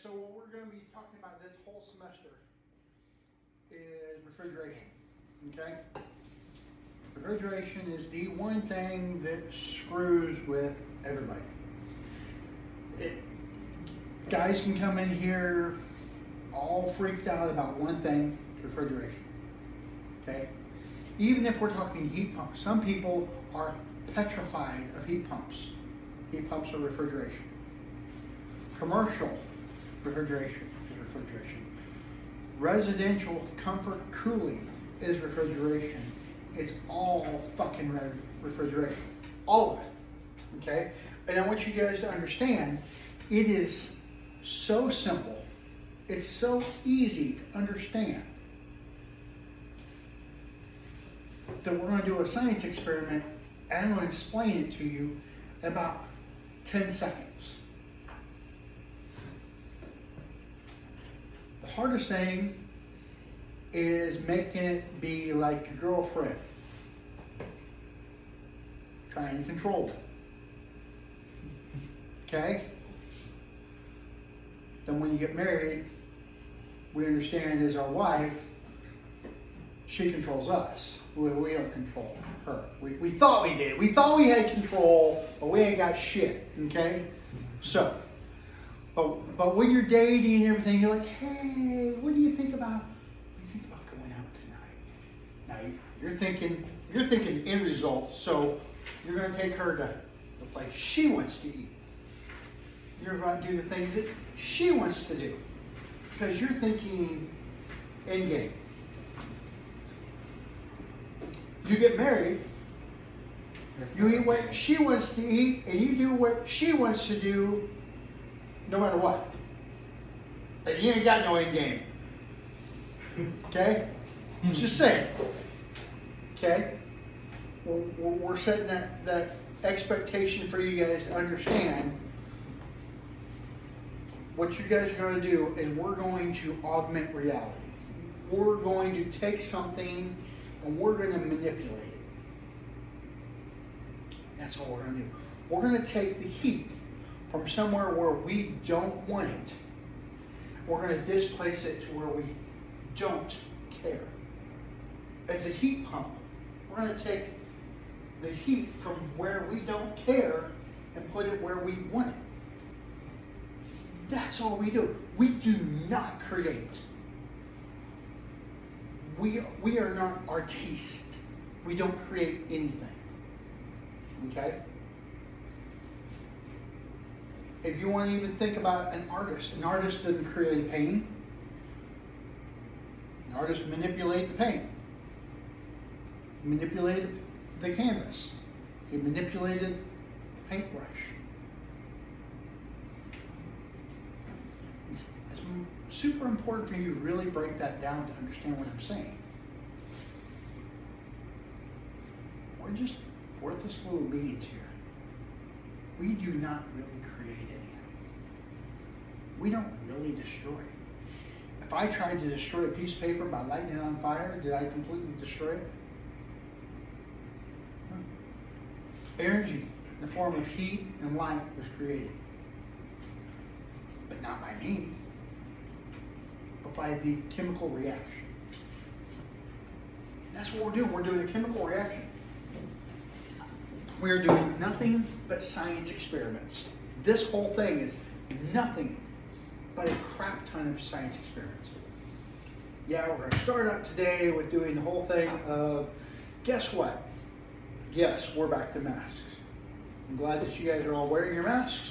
So what we're going to be talking about this whole semester is refrigeration, okay? Refrigeration is the one thing that screws with everybody. Guys can come in here all freaked out about one thing, refrigeration, okay? Even if we're talking heat pumps, some people are petrified of heat pumps. Heat pumps are refrigeration. Commercial refrigeration is refrigeration. Residential comfort cooling is refrigeration. It's all fucking refrigeration. All of it. Okay? And I want you guys to understand, it is so simple. It's so easy to understand that we're going to do a science experiment and I'm going to explain it to you in about 10 seconds. The hardest thing is making it be like your girlfriend. Trying to control it. Okay? Then when you get married, we understand as our wife, she controls us. We don't control her. We thought we did. We thought we had control, but we ain't got shit. Okay? So, but when you're dating and everything, you're like, hey, what do you think about going out tonight? Now you're thinking end result. So you're going to take her to the place she wants to eat. You're going to do the things that she wants to do because you're thinking end game. You get married, you eat what she wants to eat, and you do what she wants to do, no matter what. And you ain't got no end game. Okay? Just saying. Okay? We're setting that expectation for you guys to understand. What you guys are going to do is we're going to augment reality. We're going to take something and we're going to manipulate it. That's all we're going to do. We're going to take the heat from somewhere where we don't want it. We're going to displace it to where we don't care. As a heat pump, we're going to take the heat from where we don't care and put it where we want it. That's all we do. We do not create. We are not artistes. We don't create anything. Okay? If you want to even think about an artist doesn't create paint. An artist manipulates the paint. He manipulated the canvas. He manipulated the paintbrush. It's super important for you to really break that down to understand what I'm saying. We're just worthless little beings here. We do not really create anything. We don't really destroy. If I tried to destroy a piece of paper by lighting it on fire, did I completely destroy it? Energy in the form of heat and light was created. But not by me, but by the chemical reaction. That's what we're doing. We're doing a chemical reaction. We're doing nothing but science experiments. This whole thing is nothing but a crap ton of science experiments. Yeah, we're going to start out today with doing the whole thing of, guess what? Yes, we're back to masks. I'm glad that you guys are all wearing your masks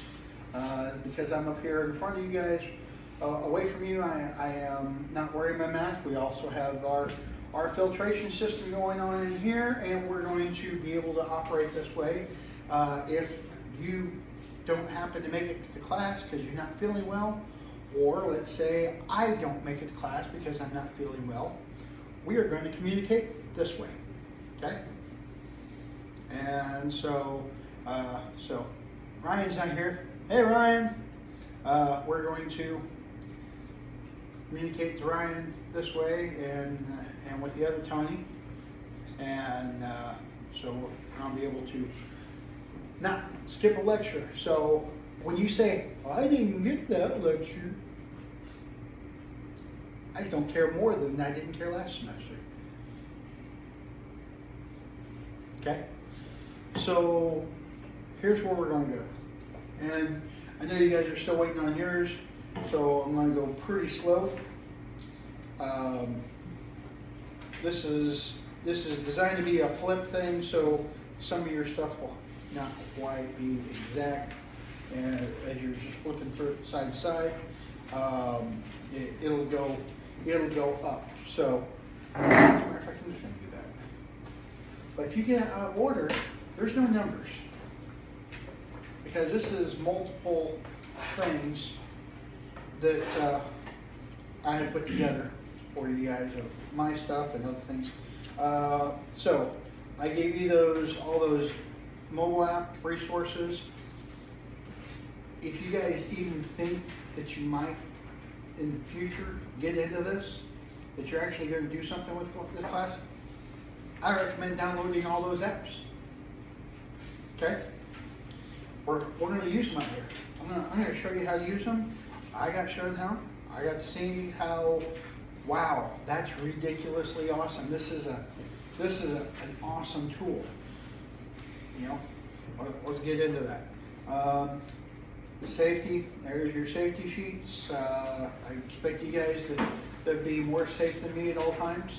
because I'm up here in front of you guys. Away from you, I am not wearing my mask. We also have our filtration system going on in here, and we're going to be able to operate this way. If you don't happen to make it to class because you're not feeling well, or let's say I don't make it to class because I'm not feeling well, we are going to communicate this way, okay? And so Ryan's not here. Hey Ryan, we're going to communicate to Ryan this way and with the other Tony, and so we're going to be able to not skip a lecture. So when you say, I didn't get that lecture, I just don't care more than I didn't care last semester. Okay? So here's where we're going to go. And I know you guys are still waiting on yours, so I'm going to go pretty slow. This is designed to be a flip thing, so some of your stuff will not quite be exact. And as you're just flipping through it side to side, it'll go up. So, as a matter of fact, I'm just going to do that. But if you get out of order, there's no numbers, because this is multiple strings that I have put together for you guys of my stuff and other things. So I gave you all those mobile app resources. If you guys even think that you might in the future get into this, that you're actually going to do something with the class, I recommend downloading all those apps. Okay? We're going to use them out here. I'm going to show you how to use them. I got shown how. I got to see how. Wow, that's ridiculously awesome. This is an awesome tool. You know, let's get into that. Safety. There's your safety sheets. I expect you guys to be more safe than me at all times.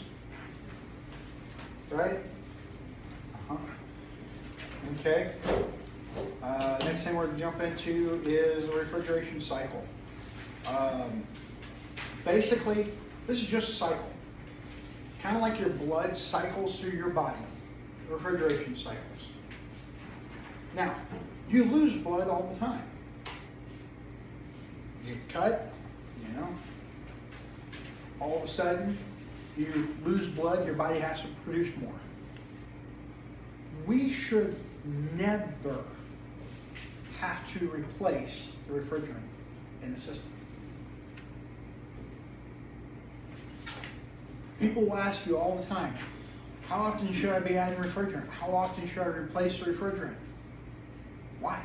Right? Okay. Next thing we're going to jump into is the refrigeration cycle. Basically, this is just a cycle. Kind of like your blood cycles through your body. Refrigeration cycles. Now, you lose blood all the time. You get cut, you know. All of a sudden, you lose blood, your body has to produce more. We should never have to replace the refrigerant in the system. People will ask you all the time, how often should I be adding refrigerant? How often should I replace the refrigerant? Why?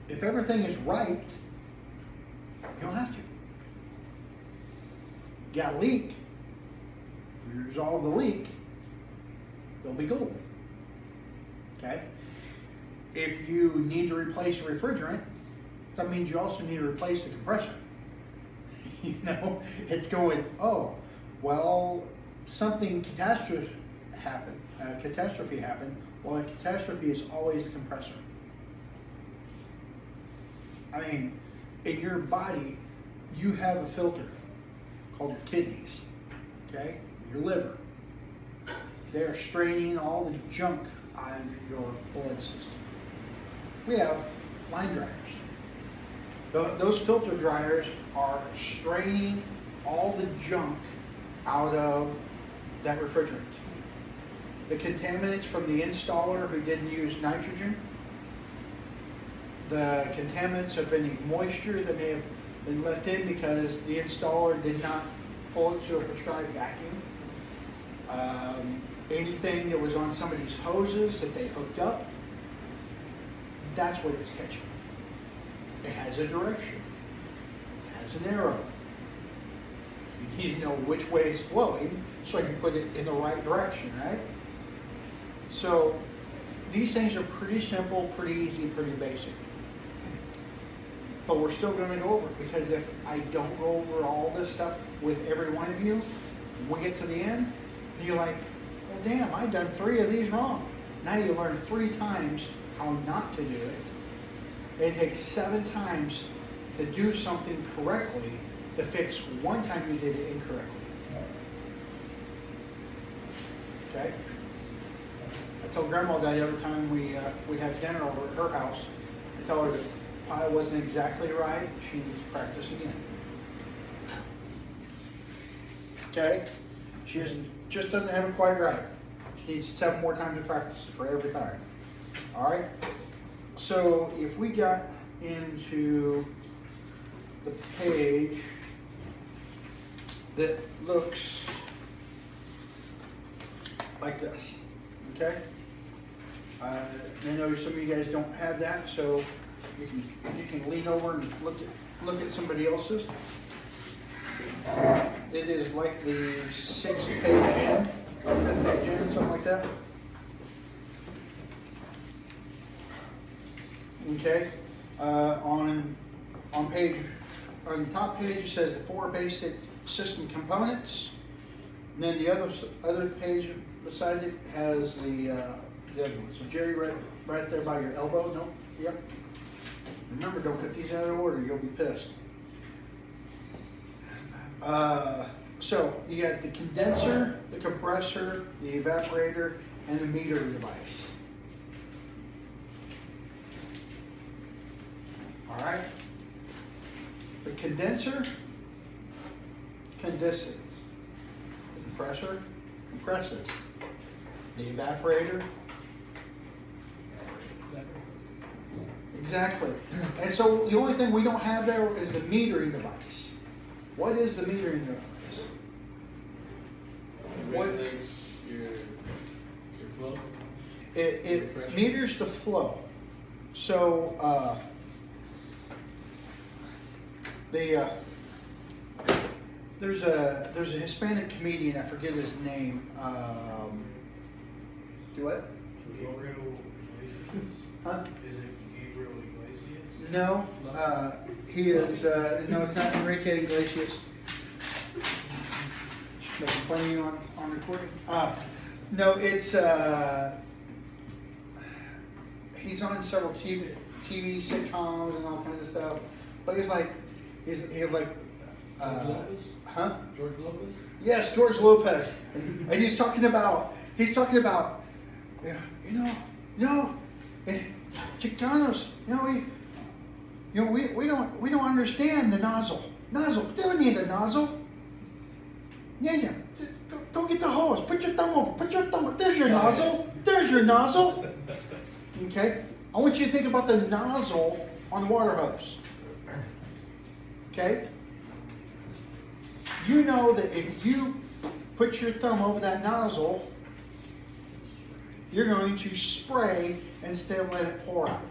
If everything is right, you don't have to. You got a leak, if you resolve the leak, they'll be golden. Okay? If you need to replace the refrigerant, that means you also need to replace the compressor. You know, it's going, oh, well, something catastrophe happened. Well, a catastrophe is always the compressor. I mean, in your body, you have a filter called your kidneys, okay? Your liver. They are straining all the junk out of your blood system. We have line dryers. Those filter dryers are straining all the junk out of that refrigerant. The contaminants from the installer who didn't use nitrogen, the contaminants of any moisture that may have been left in because the installer did not pull it to a prescribed vacuum, anything that was on somebody's hoses that they hooked up, that's what it's catching. It has a direction. It has an arrow. You need to know which way it's flowing so you can put it in the right direction, right? So these things are pretty simple, pretty easy, pretty basic. But we're still going to go over it, because if I don't go over all this stuff with every one of you, when we get to the end, and you're like, well, damn, I've done 3 of these wrong. Now you learn 3 times how not to do it. It takes 7 times to do something correctly to fix one time you did it incorrectly. Okay? I told Grandma that every time we'd have dinner over at her house, I tell her that pie wasn't exactly right, she needs to practice again. Okay? She just doesn't have it quite right. She needs 7 more times to practice it for every time. Alright? So if we got into the page that looks like this, okay? I know some of you guys don't have that, so you can lean over and look at somebody else's. It is like the 6th page in, or 5th page in, something like that. Okay, on the top page it says the 4 basic system components, and then the other page beside it has the other one. So Jerry, right there by your elbow. No, yep. Remember, don't put these out of order. You'll be pissed. So you got the condenser, the compressor, the evaporator, and the metering device. All right. The condenser condenses. The compressor compresses. The evaporator. Exactly. And so the only thing we don't have there is the metering device. What is the metering device? What makes your flow? It meters the flow. So there's a Hispanic comedian, I forget his name. Do what? Gabriel Iglesias? Huh? Is it Gabriel Iglesias? No, he is. No, it's not Enrique Iglesias. Making fun of you on recording. No, it's. He's on several TV sitcoms and all kinds of stuff. But he's like. George Lopez? Huh? George Lopez? Yes, George Lopez, and he's talking about, yeah, Chicanos, we don't understand the nozzle. What do you mean the nozzle? Yeah. Go get the hose. Put your thumb over. There's your nozzle. Okay. I want you to think about the nozzle on the water hose. Okay? You know that if you put your thumb over that nozzle, you're going to spray instead of let it pour out.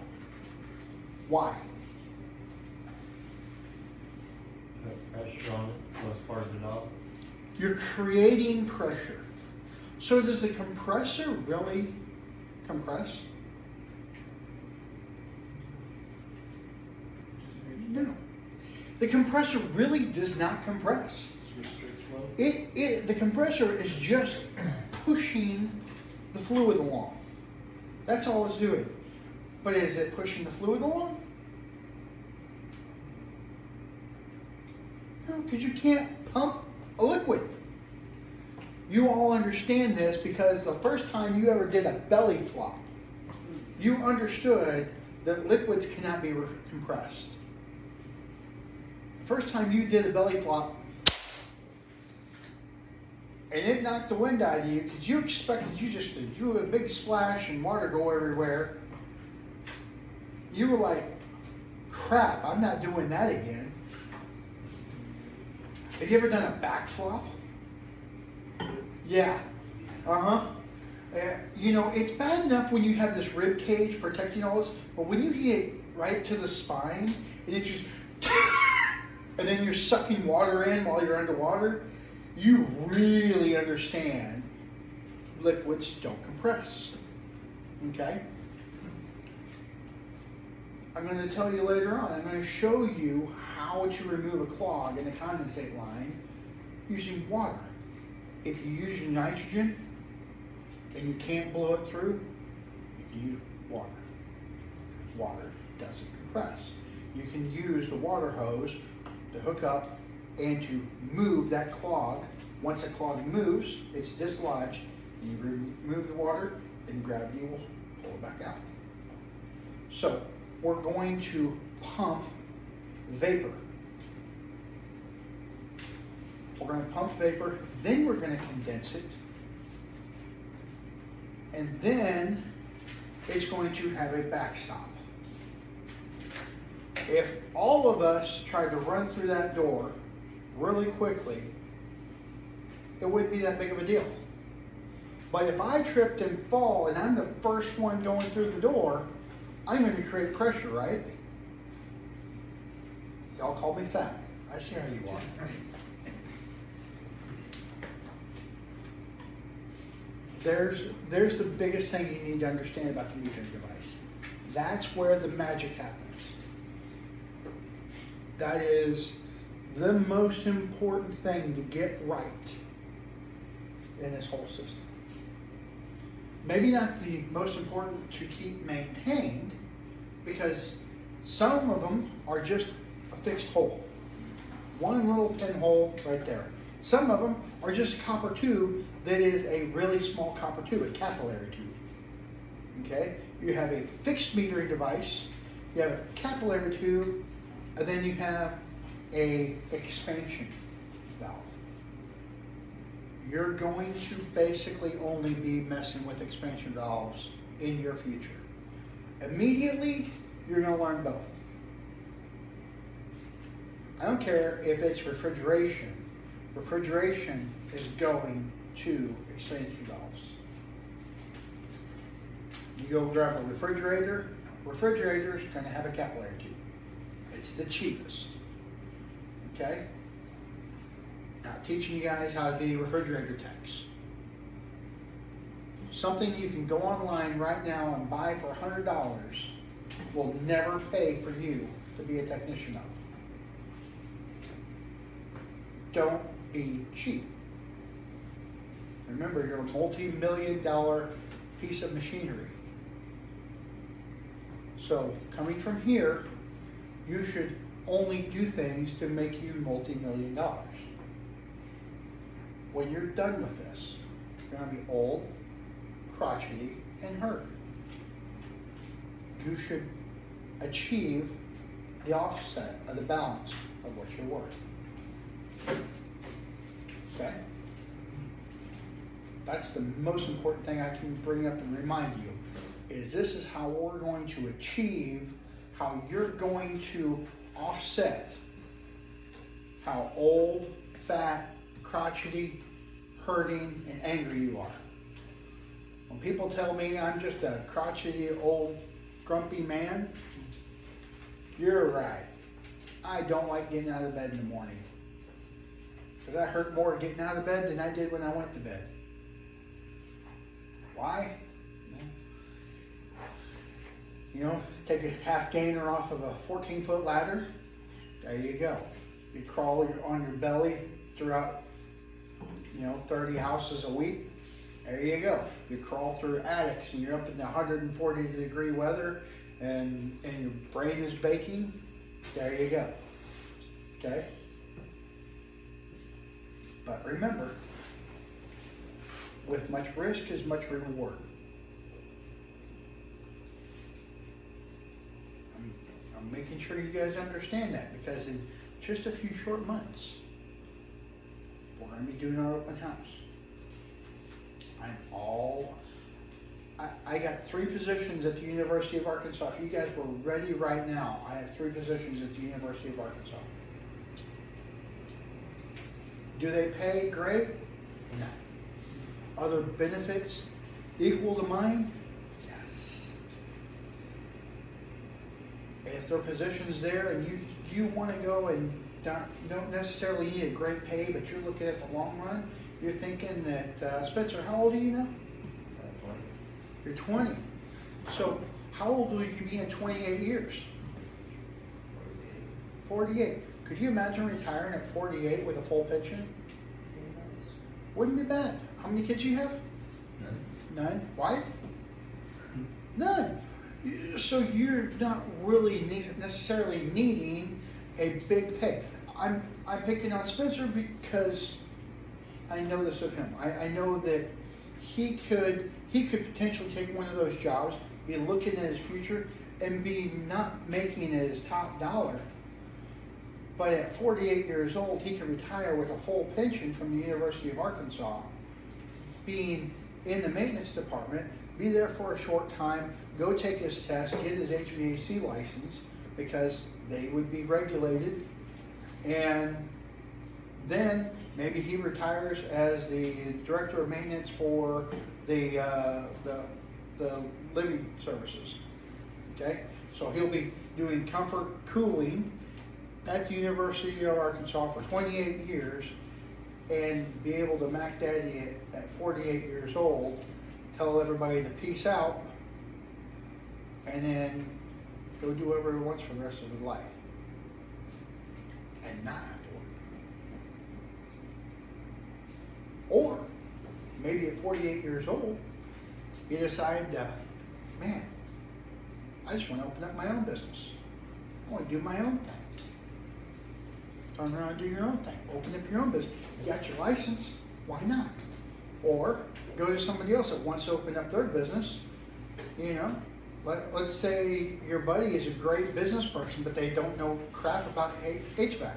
Why? Put pressure on it, so it's part of the knob. You're creating pressure. So does the compressor really compress? No. The compressor really does not compress. Restrict flow? The compressor is just pushing the fluid along. That's all it's doing. But is it pushing the fluid along? No, because you can't pump a liquid. You all understand this because the first time you ever did a belly flop, you understood that liquids cannot be compressed. First time you did a belly flop and it knocked the wind out of you because you expected you just to do a big splash and water go everywhere. You were like, crap, I'm not doing that again. Have you ever done a back flop? Yeah. It's bad enough when you have this rib cage protecting all this, but when you get right to the spine and it just and then you're sucking water in while you're underwater, you really understand liquids don't compress. Okay? I'm going to tell you later on, I'm going to show you how to remove a clog in a condensate line using water. If you use nitrogen and you can't blow it through, you can use water. Water doesn't compress. You can use the water hose to hook up and to move that clog. Once that clog moves, it's dislodged. You remove the water and gravity will pull it back out. So we're going to pump vapor. We're going to pump vapor, then we're going to condense it, and then it's going to have a backstop. If all of us tried to run through that door really quickly, it wouldn't be that big of a deal. But if I tripped and fall and I'm the first one going through the door, I'm going to create pressure, right? Y'all call me fat. I see how you are. there's the biggest thing you need to understand about the metering device. That's where the magic happens. That is the most important thing to get right in this whole system. Maybe not the most important to keep maintained, because some of them are just a fixed hole. One little pinhole right there. Some of them are just a copper tube that is a really small copper tube, a capillary tube. Okay? You have a fixed metering device, you have a capillary tube, and then you have a expansion valve. You're going to basically only be messing with expansion valves in your future. Immediately, you're going to learn both. I don't care if it's refrigeration. Refrigeration is going to expansion valves. You go grab a refrigerator, refrigerator's going to have a capillary tube. It's the cheapest. Okay? Not teaching you guys how to be refrigerator techs. Something you can go online right now and buy for $100 will never pay for you to be a technician of. Don't be cheap. Remember, you're a multi-million-dollar piece of machinery. So, coming from here, you should only do things to make you multi-million dollars. When you're done with this, you're going to be old, crotchety, and hurt. You should achieve the offset of the balance of what you're worth. Okay? That's the most important thing I can bring up and remind you, is this is how we're going to achieve, how you're going to offset how old, fat, crotchety, hurting, and angry you are. When people tell me I'm just a crotchety, old, grumpy man, you're right. I don't like getting out of bed in the morning. Because I hurt more getting out of bed than I did when I went to bed. Why? You know, take a half gainer off of a 14-foot ladder. There you go. You crawl on your belly throughout, 30 houses a week. There you go. You crawl through attics and you're up in the 140-degree weather and your brain is baking. There you go. Okay? But remember, with much risk is much reward. I'm making sure you guys understand that, because in just a few short months, we're going to be doing our open house. I got 3 positions at the University of Arkansas. If you guys were ready right now, I have 3 positions at the University of Arkansas. Do they pay great? No. Other benefits equal to mine? Yes. If there are positions there and you want to go and don't necessarily need a great pay, but you're looking at the long run, you're thinking that, Spencer, how old are you now? 20. You're 20. So how old will you be in 28 years? 48. Could you imagine retiring at 48 with a full pension? Wouldn't be bad. How many kids you have? None. Wife? None. So you're not really necessarily needing a big pay. I'm picking on Spencer because I know this of him. I know that he could potentially take one of those jobs, be looking at his future, and be not making it his top dollar. But at 48 years old, he can retire with a full pension from the University of Arkansas, being in the maintenance department, be there for a short time, go take his test, get his HVAC license, because they would be regulated, and then maybe he retires as the director of maintenance for the living services. Okay, so he'll be doing comfort cooling at the University of Arkansas for 28 years, and be able to Mac Daddy at 48 years old, tell everybody to peace out, and then go do whatever he wants for the rest of his life. And not have to work. Or maybe at 48 years old, you decide, man, I just want to open up my own business. I want to do my own thing. Turn around and do your own thing. Open up your own business. You got your license, why not? Or go to somebody else that wants to open up their business. You know, let's say your buddy is a great business person, but they don't know crap about HVAC.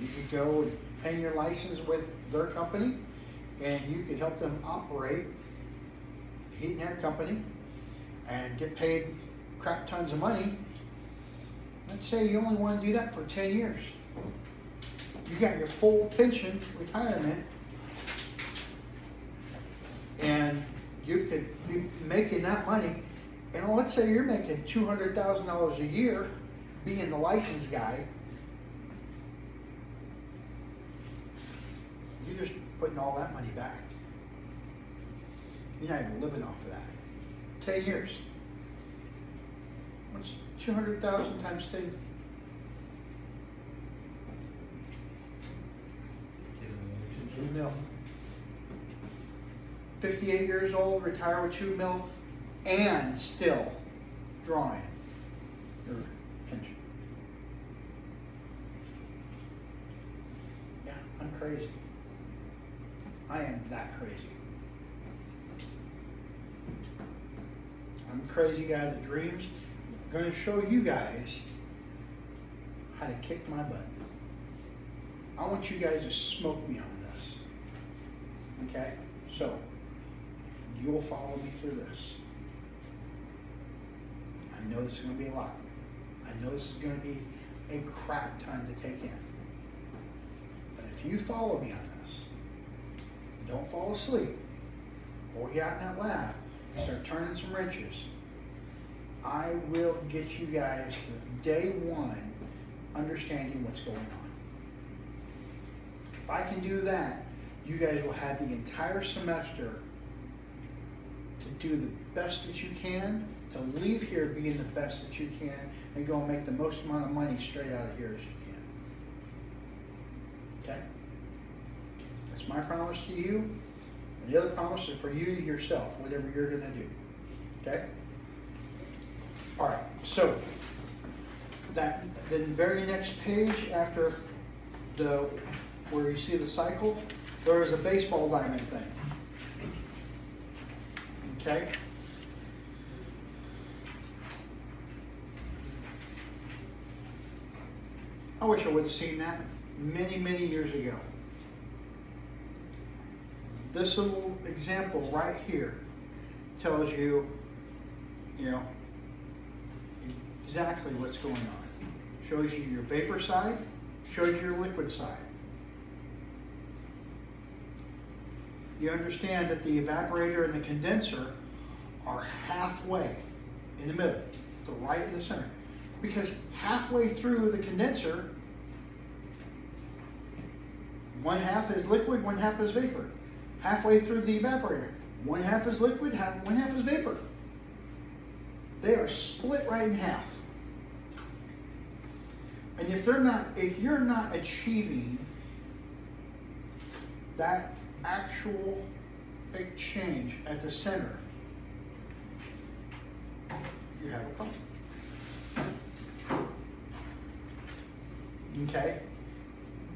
You could go and hang your license with their company, and you could help them operate a heat and air company and get paid crap tons of money. Let's say you only want to do that for 10 years. You got your full pension retirement, and you could be making that money. And let's say you're making $200,000 a year being the license guy. You're just putting all that money back. You're not even living off of that. 10 years. What's 200,000 times 10? 2 mil. 58 years old, retire with 2 mil, and still drawing your pension. Yeah, I'm crazy. I am that crazy. I'm a crazy guy that dreams. I'm going to show you guys how to kick my butt. I want you guys to smoke me on this. Okay? So, if you will follow me through this. I know this is going to be a lot. I know this is going to be a crap ton to take in. But if you follow me on this, don't fall asleep, or get out in that lab and start turning some wrenches, I will get you guys to day one understanding what's going on. If I can do that, you guys will have the entire semester to do the best that you can, to leave here being the best that you can, and go and make the most amount of money straight out of here as you can. Okay? That's my promise to you. And the other promise is for you yourself, whatever you're going to do. Okay? All right. So, the very next page after where you see the cycle, there is a baseball diamond thing. Okay? I wish I would have seen that many, many years ago. This little example right here tells you, exactly what's going on. Shows you your vapor side, shows you your liquid side. You understand that the evaporator and the condenser are halfway in the middle, the right and the center. Because halfway through the condenser, one half is liquid, one half is vapor. Halfway through the evaporator, one half is liquid, one half is vapor. They are split right in half. And if you're not achieving that actual exchange at the center, you have a problem. Okay?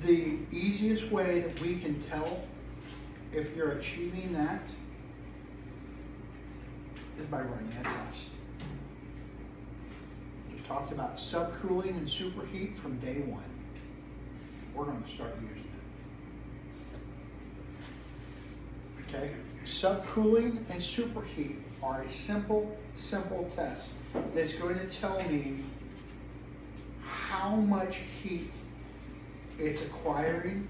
The easiest way that we can tell if you're achieving that is by running a test. We talked about subcooling and superheat from day one. We're going to start using it. Okay? Subcooling and superheat are a simple test that's going to tell me how much heat it's acquiring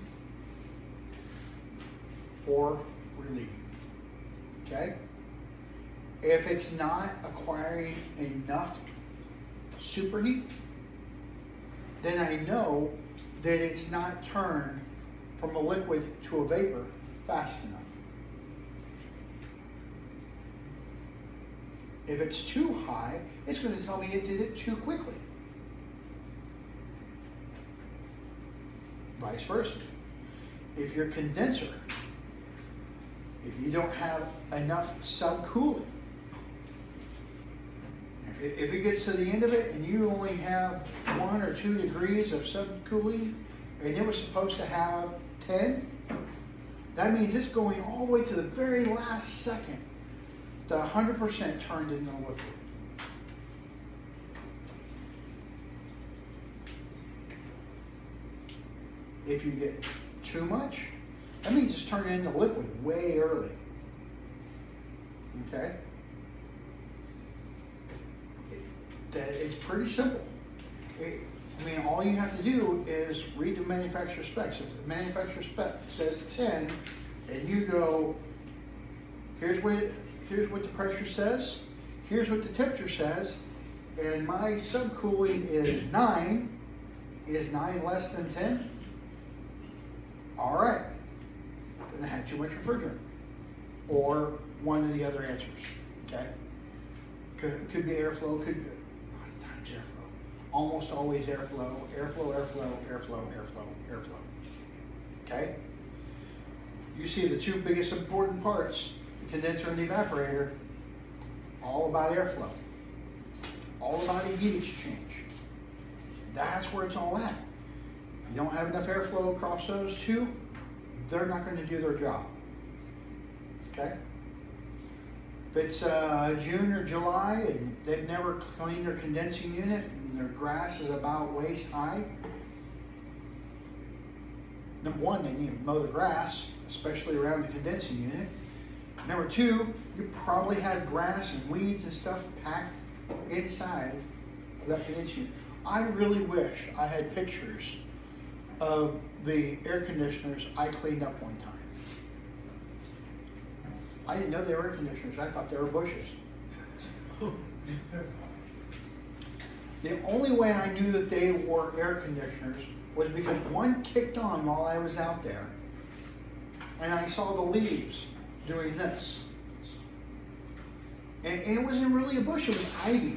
or relieving. Okay? If it's not acquiring enough superheat, then I know that it's not turned from a liquid to a vapor fast enough. If it's too high, it's going to tell me it did it too quickly. Vice versa. If your condenser, if you don't have enough subcooling, if it gets to the end of it and you only have 1 or 2 degrees of subcooling and it was supposed to have 10, that means it's going all the way to the very last second to 100% turned into liquid. If you get too much, that means it's turning into liquid way early. Okay? It's pretty simple. All you have to do is read the manufacturer specs. If the manufacturer spec says 10, and you go, here's what the pressure says, here's what the temperature says, and my subcooling is 9. Is 9 less than 10? All right. Then I had too much refrigerant. Or one of the other answers. Okay? Could be airflow, could be a lot of times airflow. Almost always airflow, airflow, airflow, airflow, airflow, airflow. Okay? You see the 2 biggest important parts, the condenser and the evaporator, all about airflow. All about a heat exchange. That's where it's all at. If you don't have enough airflow across those 2, they're not going to do their job. Okay? If it's June or July and they've never cleaned their condensing unit and their grass is about waist high, number 1, they need to mow the grass, especially around the condensing unit. Number 2, you probably had grass and weeds and stuff packed inside of that condensing unit. I really wish I had pictures of the air conditioners I cleaned up one time. I didn't know they were air conditioners. I thought they were bushes. The only way I knew that they were air conditioners was because one kicked on while I was out there, and I saw the leaves doing this. And it wasn't really a bush, it was ivy.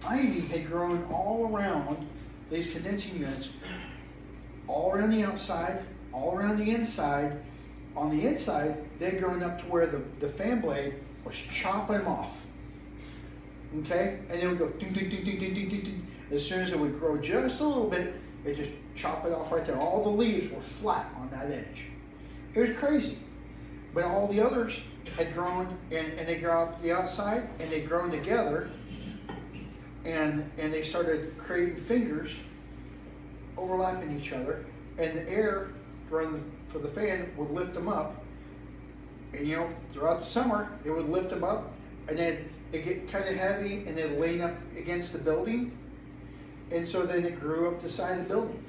Ivy had grown all around these condensing units, all around the outside, all around the inside. On the inside, they'd grown up to where the fan blade was chopping them off. Okay? And it would go ding, ding, ding, ding, ding, ding, ding, ding. As soon as it would grow just a little bit, it just chop it off right there. All the leaves were flat on that edge. It was crazy. But all the others had grown, and they grew up the outside, and they'd grown together, and they started creating fingers overlapping each other, and the air for the fan would lift them up, and throughout the summer it would lift them up, and then it get kind of heavy, and then lean up against the building, and so then it grew up the side of the building.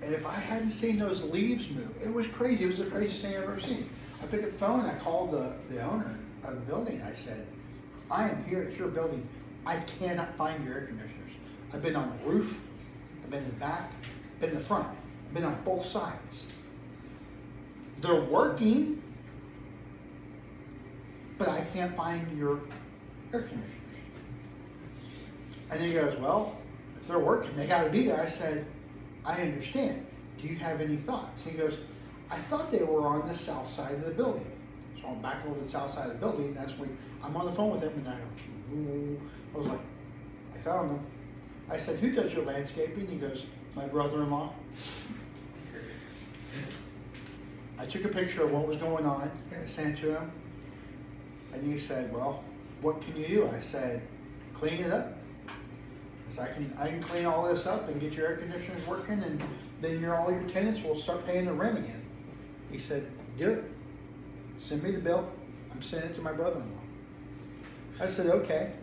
And if I hadn't seen those leaves move, it was crazy. It was the craziest thing I've ever seen. I picked up the phone and I called the owner of the building. I said, I am here at your building. I cannot find your air conditioners. I've been on the roof, I've been in the back, been in the front, I've been on both sides. They're working, but I can't find your air conditioners. And he goes, well, if they're working, they got to be there. I said, I understand. Do you have any thoughts? He goes, I thought they were on the south side of the building. So I'm back over the south side of the building. That's when I'm on the phone with him, and I go, ooh. I was like, I found them. I said, who does your landscaping? He goes, my brother-in-law. I took a picture of what was going on, and I sent it to him. And he said, well, what can you do? I said, clean it up. So I can clean all this up and get your air conditioners working, and then all your tenants will start paying the rent again. He said, do it. Send me the bill. I'm sending it to my brother-in-law. I said, okay.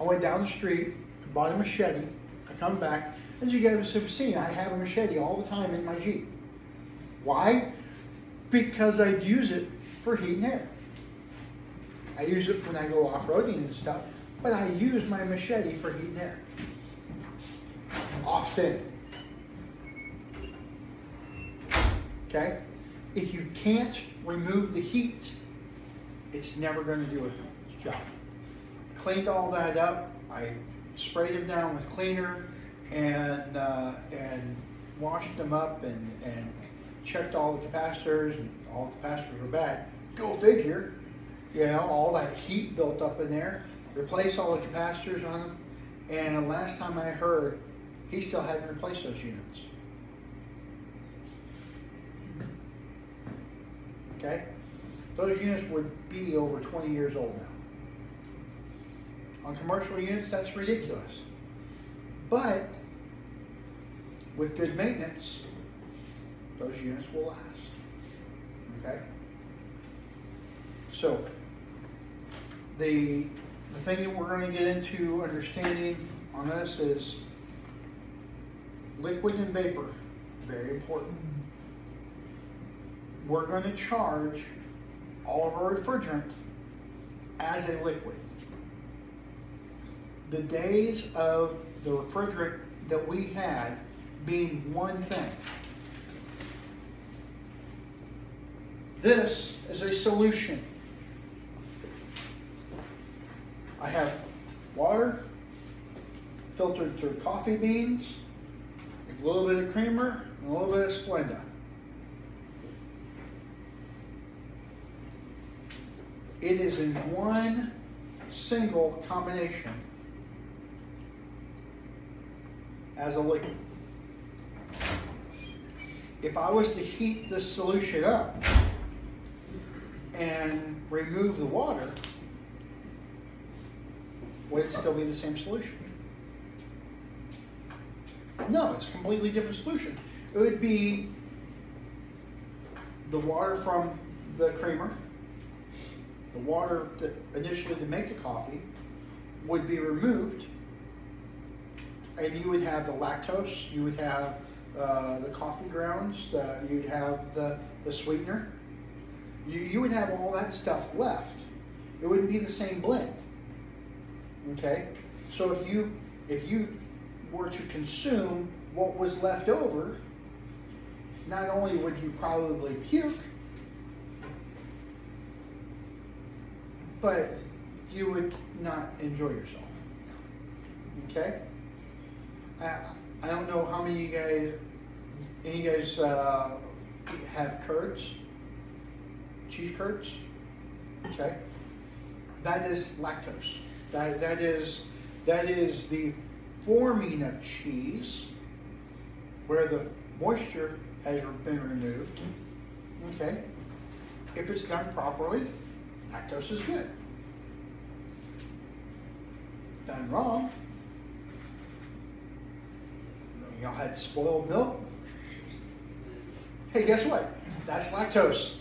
I went down the street, bought a machete. I come back. As you guys have seen, I have a machete all the time in my Jeep. Why? Because I use it for heat and air. I use it when I go off-roading and stuff, but I use my machete for heat and air. Often. Okay? If you can't remove the heat, it's never going to do its job. Cleaned all that up. I sprayed them down with cleaner and washed them up and checked all the capacitors, and all the capacitors were bad. Go figure. You know, all that heat built up in there. Replace all the capacitors on them. And last time I heard, he still hadn't replaced those units. Okay? Those units would be over 20 years old now. On commercial units, that's ridiculous. But with good maintenance, those units will last. Okay? So, the thing that we're going to get into understanding on this is liquid and vapor. Very important. We're going to charge all of our refrigerant as a liquid. The days of the refrigerant that we had being one thing. This is a solution. I have water filtered through coffee beans, a little bit of creamer, and a little bit of Splenda. It is in one single combination as a liquid. If I was to heat this solution up and remove the water, would it still be the same solution? No, it's a completely different solution. It would be the water from the creamer, the water that initially to make the coffee would be removed, and you would have the lactose, you would have the coffee grounds, you'd have the sweetener. You would have all that stuff left. It wouldn't be the same blend. Okay? So if you were to consume what was left over, not only would you probably puke, but you would not enjoy yourself. Okay? I don't know how many of you guys have curds, cheese curds. Okay? That is lactose. That is the forming of cheese where the moisture has been removed. Okay? If it's done properly, lactose is good. Done wrong, y'all had spoiled milk. Hey, guess what? That's lactose.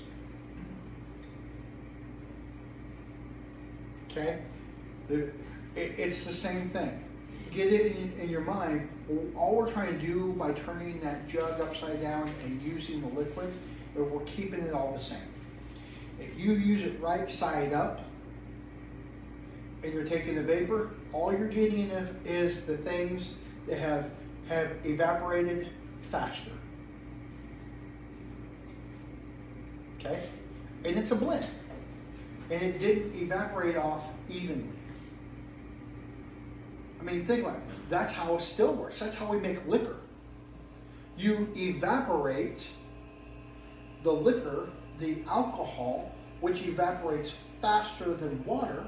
Okay? It's the same thing. Get it in your mind. All we're trying to do by turning that jug upside down and using the liquid, we're keeping it all the same. If you use it right side up and you're taking the vapor, all you're getting is the things that have evaporated faster. Okay? And it's a blend. And it didn't evaporate off evenly. I mean, think about it. That's how it still works. That's how we make liquor. You evaporate the liquor, the alcohol, which evaporates faster than water,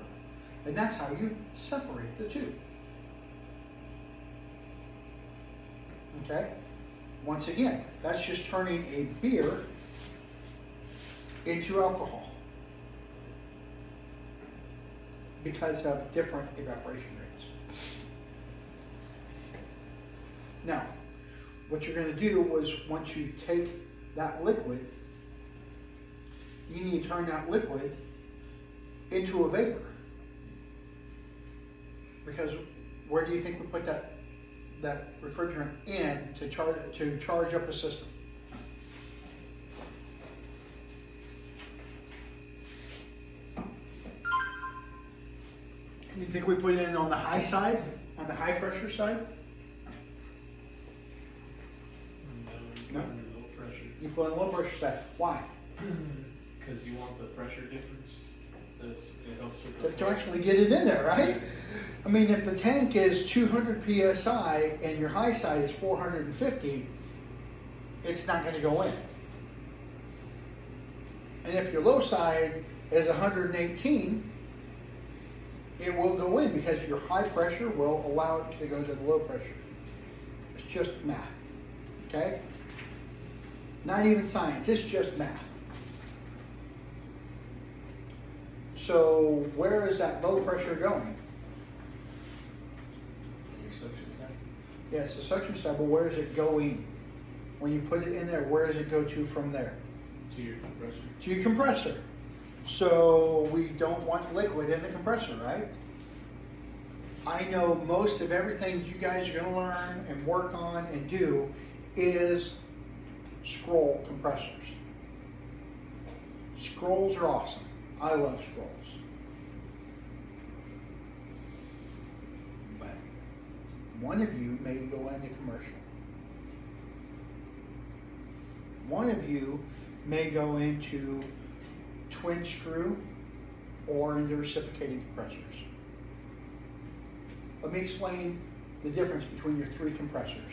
and that's how you separate the two. Okay? Once again, that's just turning a beer into alcohol because of different evaporation rates. Now, what you're going to do is once you take that liquid, you need to turn that liquid into a vapor. Because where do you think we put that refrigerant in to charge up the system? You think we put it in on the high side, on the high pressure side? No, No? low pressure. You put in a low pressure side. Why? Because you want the pressure difference. It helps with To actually get it in there, right? I mean, if the tank is 200 psi and your high side is 450, it's not going to go in. And if your low side is 118, it will go in because your high pressure will allow it to go to the low pressure. It's just math, okay? Not even science, it's just math. So where is that low pressure going? your suction side. Yeah, it's the suction side, but where is it going? When you put it in there, where does it go to from there? To your compressor. To your compressor. So we don't want liquid in the compressor, right? I know most of everything you guys are going to learn and work on and do is scroll compressors. Scrolls are awesome. I love scrolls. But one of you may go into commercial. One of you may go into twin screw or into reciprocating compressors. Let me explain the difference between your three compressors.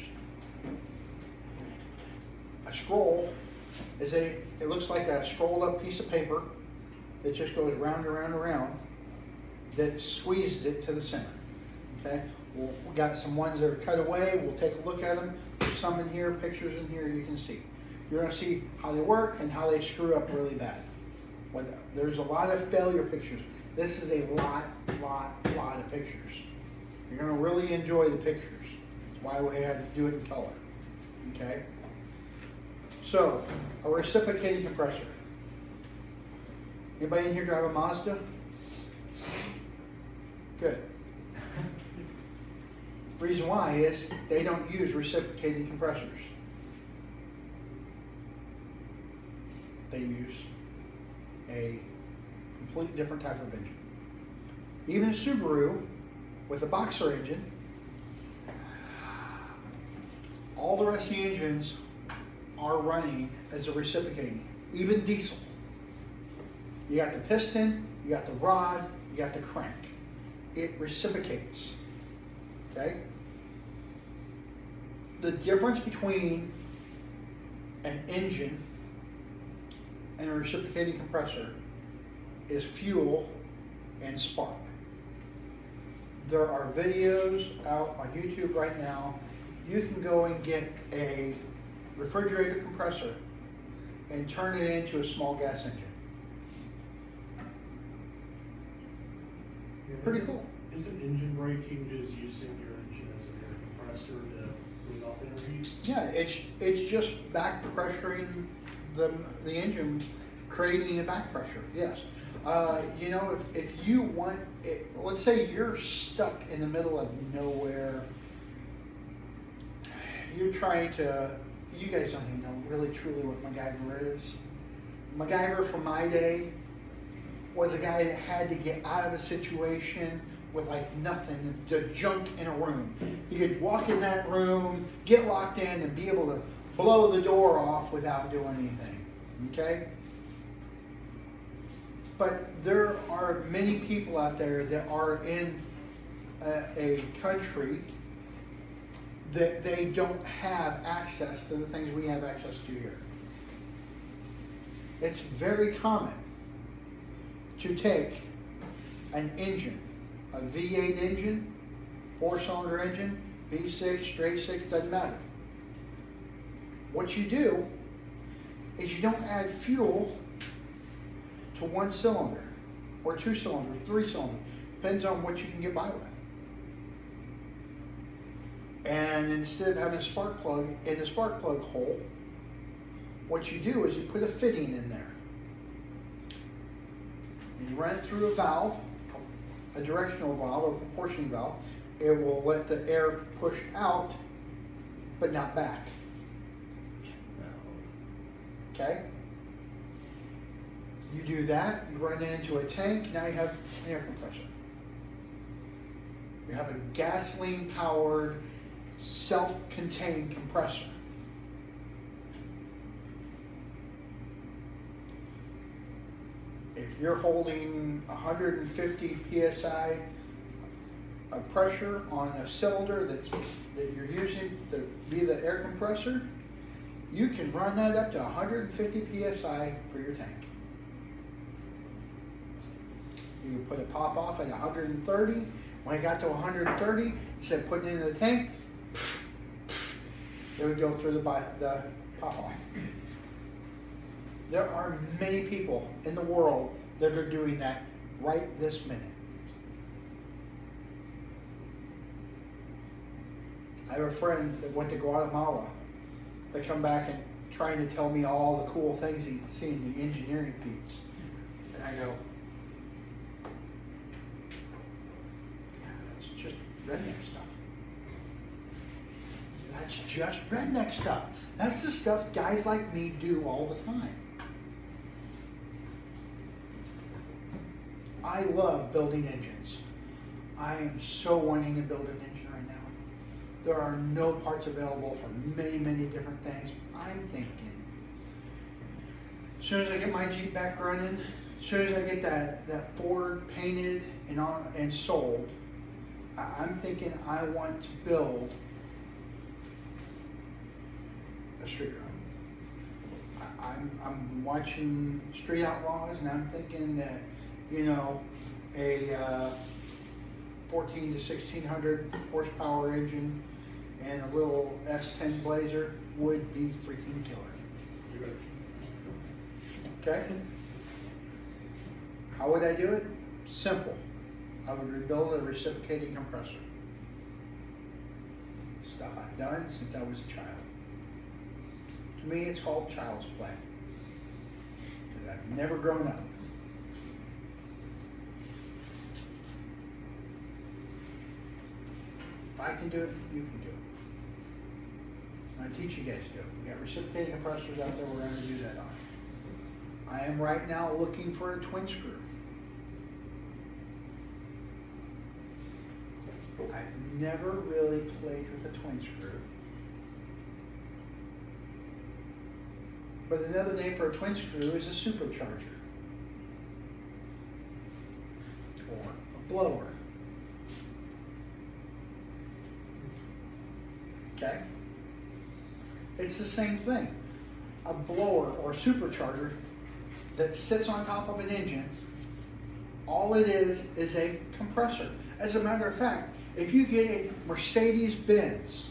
A scroll is it looks like a scrolled up piece of paper that just goes round and round and round that squeezes it to the center. Okay, we got some ones that are cut away. We'll take a look at them. There's some in here, pictures in here you can see. You're going to see how they work and how they screw up really bad. There's a lot of failure pictures. This is a lot of pictures. You're going to really enjoy the pictures. That's why we had to do it in color. Okay? So, a reciprocating compressor. Anybody in here drive a Mazda? Good. Reason why is they don't use reciprocating compressors. They use a completely different type of engine. Even a Subaru with a boxer engine, all the rest of the engines are running as a reciprocating, even diesel. You got the piston, you got the rod, you got the crank. It reciprocates, okay? The difference between an engine and a reciprocating compressor is fuel and spark. There are videos out on YouTube right now. You can go and get a refrigerator compressor and turn it into a small gas engine. Pretty cool. Isn't engine braking just using your engine as an air compressor to clean off interheat? Yeah, it's just back pressuring the engine, creating a back pressure. Yes. You know, if you want it, let's say you're stuck in the middle of nowhere. You're trying to. You guys don't even know really truly what MacGyver is. MacGyver from my day was a guy that had to get out of a situation with like nothing, the junk in a room. You could walk in that room, get locked in, and be able to blow the door off without doing anything. Okay? But there are many people out there that are in a country that they don't have access to the things we have access to here. It's very common to take an engine, a V8 engine, 4-cylinder engine, V6, straight 6, doesn't matter. What you do is you don't add fuel to one cylinder, or 2 cylinders, 3 cylinders, depends on what you can get by with. And instead of having a spark plug in the spark plug hole, what you do is you put a fitting in there. And you run it through a valve, a directional valve or proportioning valve. It will let the air push out, but not back. Okay? You do that, you run it into a tank, now you have an air compressor. You have a gasoline powered, self-contained compressor. you're holding 150 psi of pressure on a cylinder that you're using to be the air compressor, you can run that up to 150 psi for your tank. You can put a pop off at 130. When it got to 130, instead of putting it in the tank, it would go through the pop off. There are many people in the world that are doing that right this minute. I have a friend that went to Guatemala. They come back and trying to tell me all the cool things he'd seen, the engineering feats. And I go, yeah, that's just redneck stuff. That's just redneck stuff. That's the stuff guys like me do all the time. I love building engines. I am so wanting to build an engine right now. There are no parts available for many, many different things. I'm thinking, as soon as I get my Jeep back running, as soon as I get that Ford painted and sold, I'm thinking I want to build a street run. I'm watching Street Outlaws, and I'm thinking that, you know, a 14 to 1600 horsepower engine and a little S10 Blazer would be freaking killer. Okay? How would I do it? Simple. I would rebuild a reciprocating compressor. Stuff I've done since I was a child. To me, it's called child's play. Because I've never grown up. If I can do it, you can do it. I teach you guys to do it. We got reciprocating compressors out there we're going to do that on. I am right now looking for a twin screw. I've never really played with a twin screw. But another name for a twin screw is a supercharger. Or a blower. Okay? It's the same thing. A blower or supercharger that sits on top of an engine, all it is a compressor. As a matter of fact, if you get a Mercedes-Benz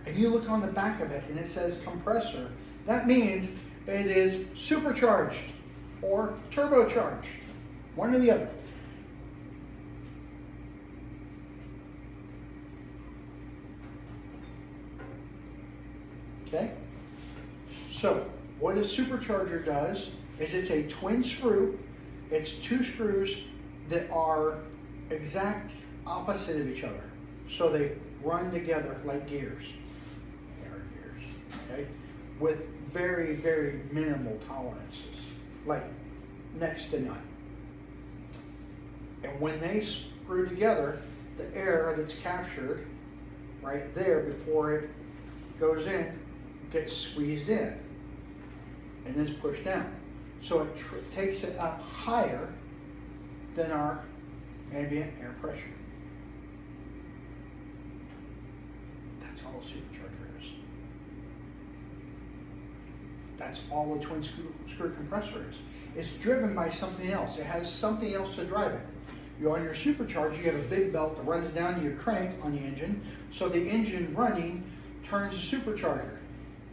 and you look on the back of it and it says compressor, that means it is supercharged or turbocharged, one or the other. Okay? So, what a supercharger does is it's a twin screw. It's two screws that are exact opposite of each other. So they run together like gears. They are gears. Okay? With very, very minimal tolerances. Like next to none. And when they screw together, the air that's captured right there before it goes in gets squeezed in and is pushed down. So it takes it up higher than our ambient air pressure. That's all a supercharger is. That's all a twin screw compressor is. It's driven by something else. It has something else to drive it. You on your supercharger, you have a big belt that runs down to your crank on the engine, so the engine running turns the supercharger.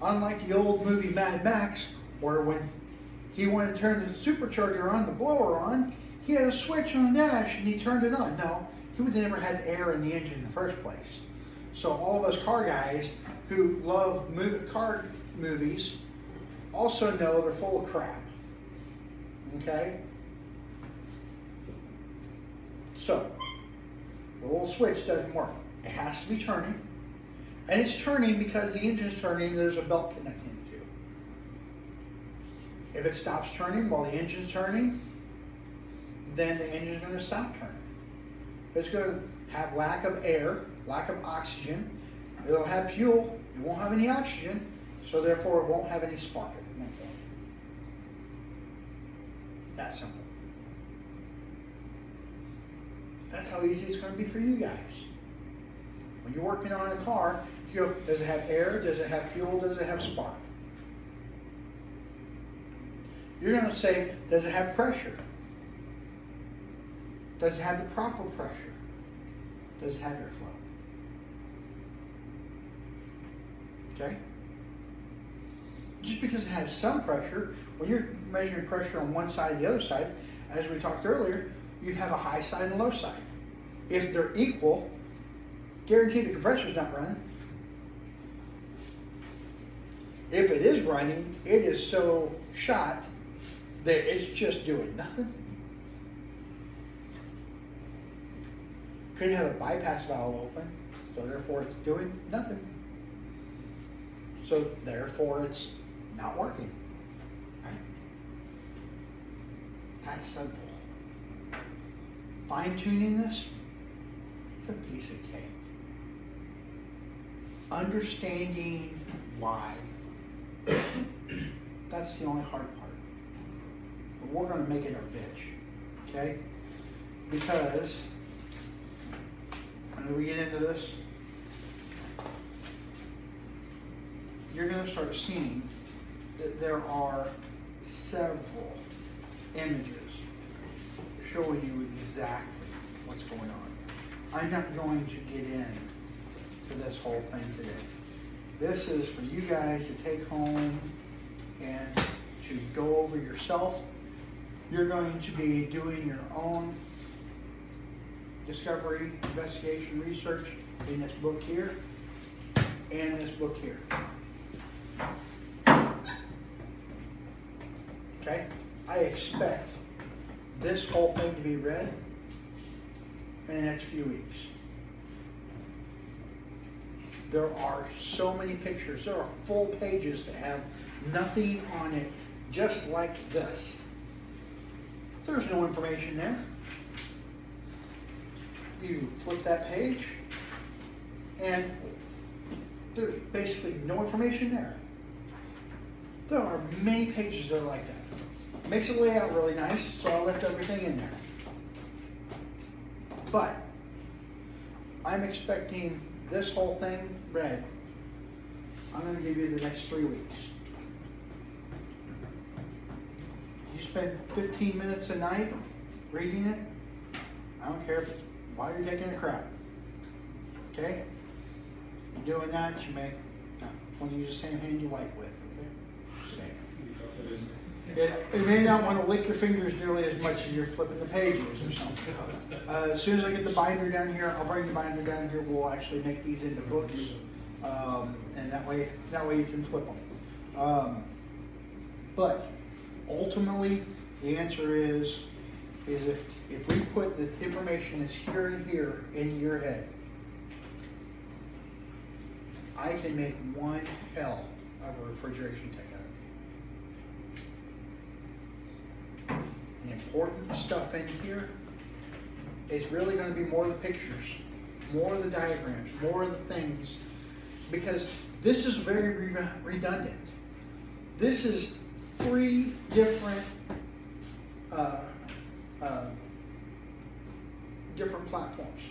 Unlike the old movie Mad Max, where when he wanted to turn the supercharger on, the blower on, he had a switch on the dash and he turned it on. No, he would have never had air in the engine in the first place. So all of us car guys who love car movies also know they're full of crap. Okay? So, the little switch doesn't work. It has to be turning. And it's turning because the engine's turning and there's a belt connecting it to. If it stops turning while the engine's turning, then the engine's going to stop turning. It's going to have lack of air, lack of oxygen. It'll have fuel. It won't have any oxygen, so therefore it won't have any spark. It won't go. That simple. That's how easy it's going to be for you guys. When you're working on a car, you go, does it have air? Does it have fuel? Does it have spark? You're going to say, does it have pressure? Does it have the proper pressure? Does it have airflow? Okay? Just because it has some pressure, when you're measuring pressure on one side and the other side, as we talked earlier, you have a high side and a low side. If they're equal, guarantee the compressor's not running. If it is running, it is so shot that it's just doing nothing. Could have a bypass valve open, so therefore it's doing nothing. So therefore it's not working. Right? That's simple. Fine tuning this, it's a piece of cake. Understanding why, that's the only hard part. But we're going to make it our bitch, okay? Because when we get into this, you're going to start seeing that there are several images showing you exactly what's going on. I'm not going to get into this whole thing today. This is for you guys to take home and to go over yourself. You're going to be doing your own discovery, investigation, research in this book here and this book here. Okay? I expect this whole thing to be read in the next few weeks. There are so many pictures. There are full pages that have nothing on it, just like this. There's no information there. You flip that page, and there's basically no information there. There are many pages that are like that. Makes the layout really nice, so I left everything in there. But I'm expecting this whole thing read. I'm going to give you the next 3 weeks. You spend 15 minutes a night reading it. I don't care if it's while you're taking a crap. Okay? Doing that, you may want to use the same hand you wipe with. Okay? Same. You may not want to lick your fingers nearly as much as you're flipping the pages or something. As soon as I get the binder down here, I'll bring the binder down here. We'll actually make these into books, and that way you can flip them. But ultimately, the answer is if we put the information that's here and here in your head, I can make one hell of a refrigeration tech out of it. The important stuff in here is really going to be more of the pictures, more of the diagrams, more of the things, because this is very redundant. This is 3 different different platforms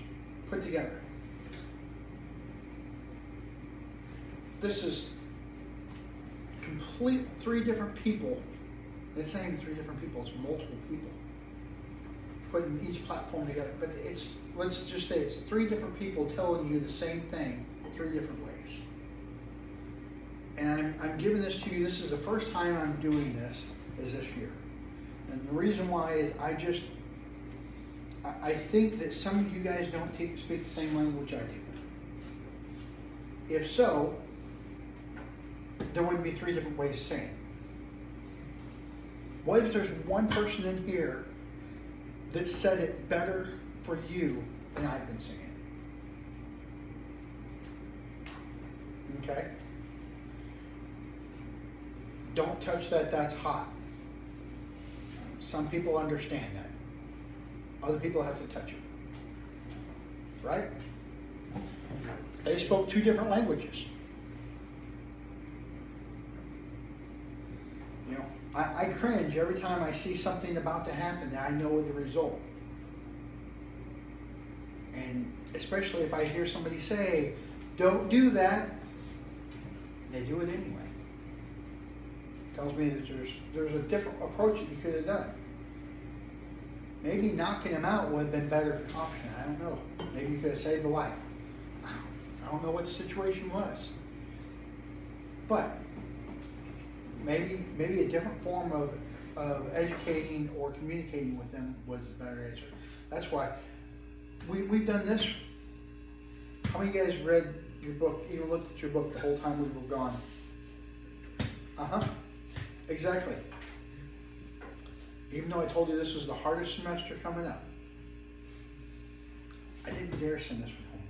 put together. This is complete 3 different people. It's not even 3 different people, it's multiple people putting each platform together. But it's, let's just say it's 3 different people telling you the same thing 3 different ways. And I'm giving this to you, this is the first time I'm doing this, is this year. And the reason why is I think that some of you guys don't speak the same language I do. If so, there wouldn't be 3 different ways of saying it. What if there's one person in here that said it better for you than I've been saying it? Okay? Don't touch that, that's hot. Some people understand that. Other people have to touch it. Right? They spoke 2 different languages. You know, I cringe every time I see something about to happen that I know the result. especially if I hear somebody say, don't do that, they do it anyway. Tells me that there's a different approach that you could have done. Maybe knocking them out would have been a better option. I don't know. Maybe you could have saved a life. I don't know what the situation was. But maybe a different form of educating or communicating with them was a better answer. That's why we've done this. How many of you guys read your book, even looked at your book the whole time we were gone? Exactly. Even though I told you this was the hardest semester coming up, I didn't dare send this one home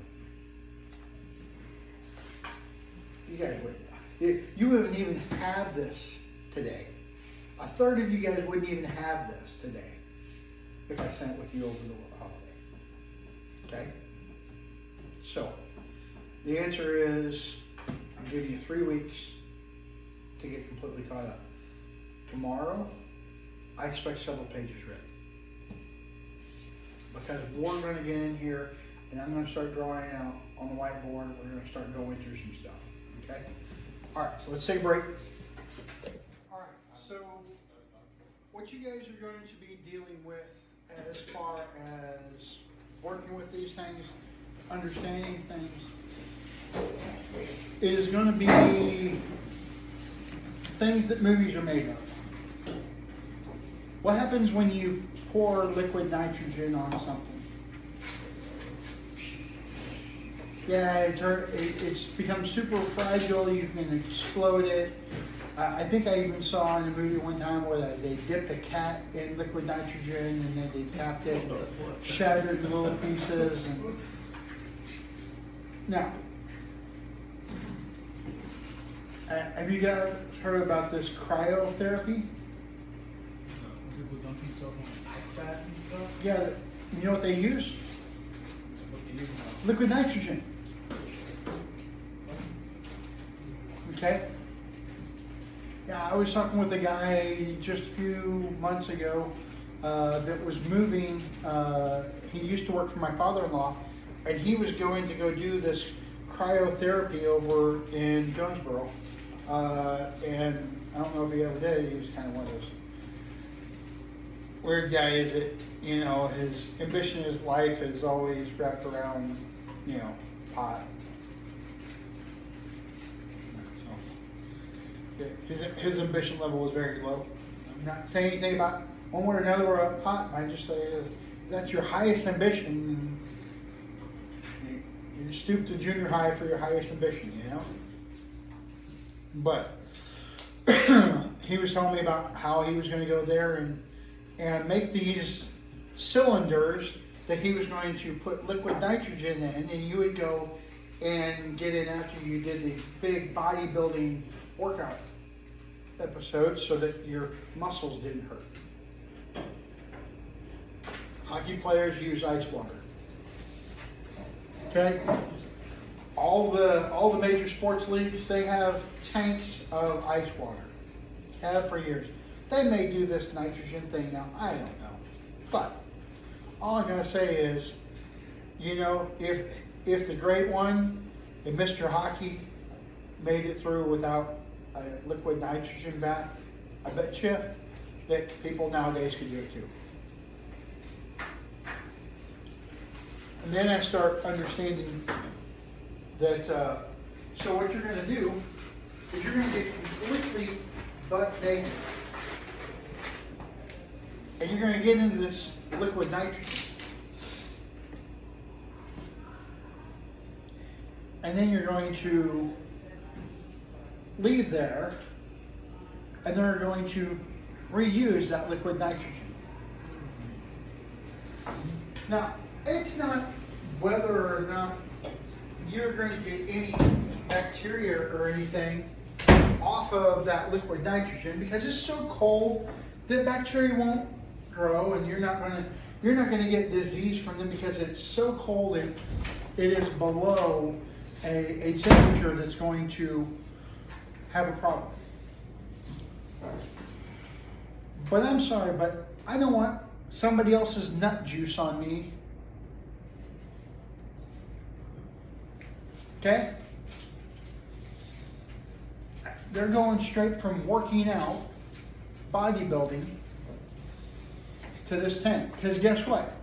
with me. You guys would. You wouldn't even have this today. A third of you guys wouldn't even have this today if I sent it with you over the holiday. Okay? So, the answer is, I'm giving you 3 weeks to get completely caught up. Tomorrow, I expect several pages read. Because we're going to get in here and I'm going to start drawing out on the whiteboard. We're going to start going through some stuff. Okay? Alright, so let's take a break. Alright, so what you guys are going to be dealing with as far as working with these things, understanding things, is going to be things that movies are made of. What happens when you pour liquid nitrogen on something? Yeah, it's become super fragile. You can explode it. I think I even saw in a movie one time where they dipped a cat in liquid nitrogen and then they tapped it, shattered in little pieces. And now, have you guys heard about this cryotherapy? People dunk themselves on ice bath and stuff. Yeah, you know what they use? What they use now. Liquid nitrogen. Okay? Yeah, I was talking with a guy just a few months ago that was moving. He used to work for my father-in-law, and he was going to go do this cryotherapy over in Jonesboro. And I don't know if he ever did. He was kind of one of those weird guys that, you know, his ambition in his life is always wrapped around, you know, pot. So, his ambition level is very low. I'm not saying anything about one way or another about pot. I just say is that's your highest ambition. You stoop to junior high for your highest ambition, you know. But he was telling me about how he was going to go there and make these cylinders that he was going to put liquid nitrogen in, and you would go and get in after you did the big bodybuilding workout episodes so that your muscles didn't hurt. Hockey players use ice water. Okay? All the major sports leagues, they have tanks of ice water. Have for years. They may do this nitrogen thing now, I don't know. But all I'm gonna say is, you know, if the great one, if Mr. Hockey made it through without a liquid nitrogen bath, I bet you that people nowadays could do it too. And then I start understanding that, so what you're going to do is you're going to get completely butt naked. And you're going to get into this liquid nitrogen. And then you're going to leave there, and they're going to reuse that liquid nitrogen. Now, it's not whether or not you're going to get any bacteria or anything off of that liquid nitrogen because it's so cold that bacteria won't grow, and you're not going to get disease from them because it's so cold it is below a temperature that's going to have a problem. But I'm sorry, but I don't want somebody else's nut juice on me Okay? They're going straight from working out, bodybuilding, to this tank. Because guess what?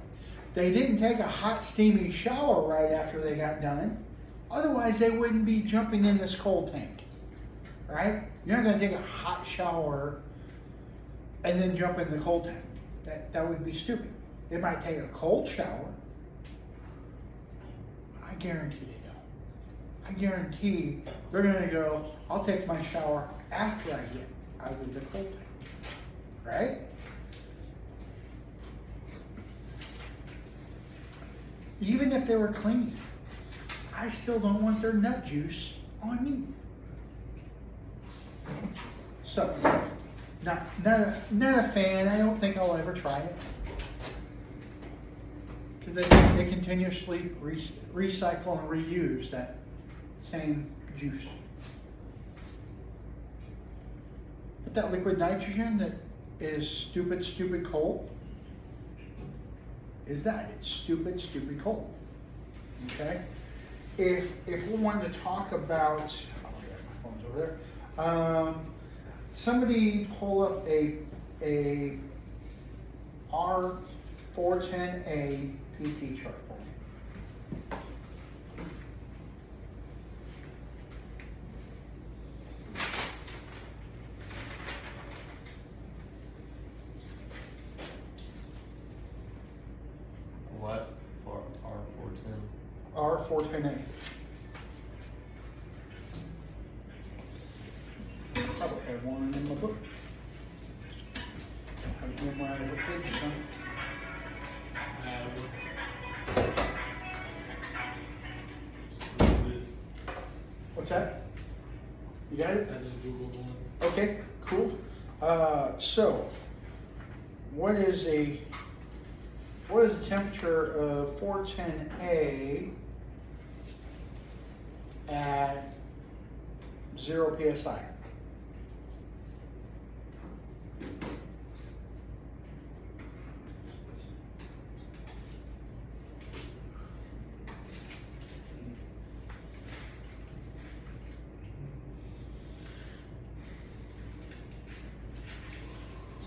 They didn't take a hot, steamy shower right after they got done. Otherwise, they wouldn't be jumping in this cold tank. Right? You're not going to take a hot shower and then jump in the cold tank. That would be stupid. They might take a cold shower. I guarantee they don't. I guarantee they're going to go, I'll take my shower after I get out of the cold tank. Right? Even if they were clean, I still don't want their nut juice on me. So, not a fan. I don't think I'll ever try it. Because they continuously recycle and reuse that same juice. But that liquid nitrogen that is stupid cold, is that. It's stupid cold. Okay? If we wanted to talk about, oh my God, my phone's over there. Somebody pull up a R410A PT chart for me. What for R410? R410A. Probably have one in my book. Have it memorized what page it's on. What's that? You got it? I just Googled one. Okay, cool. So, what is the temperature of 410A at 0 psi?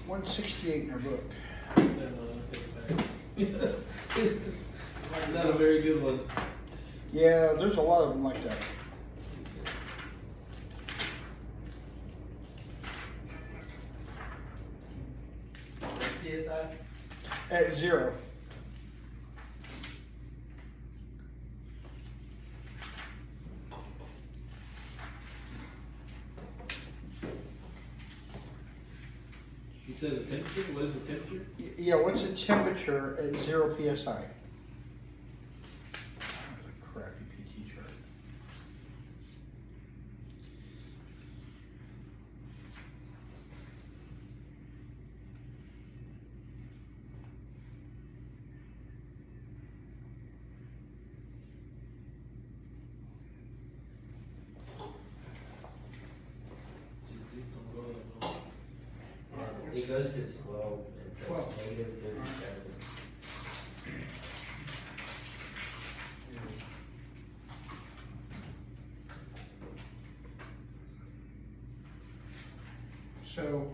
$168 in our book. Never mind, I'll take it back. It's not a very good one. Yeah, there's a lot of them like that. PSI? At 0. You said the temperature? What is the temperature? Yeah, what's the temperature at 0 psi? That was a crappy PT chart. It goes to 12 and so 12. it's negative 37. So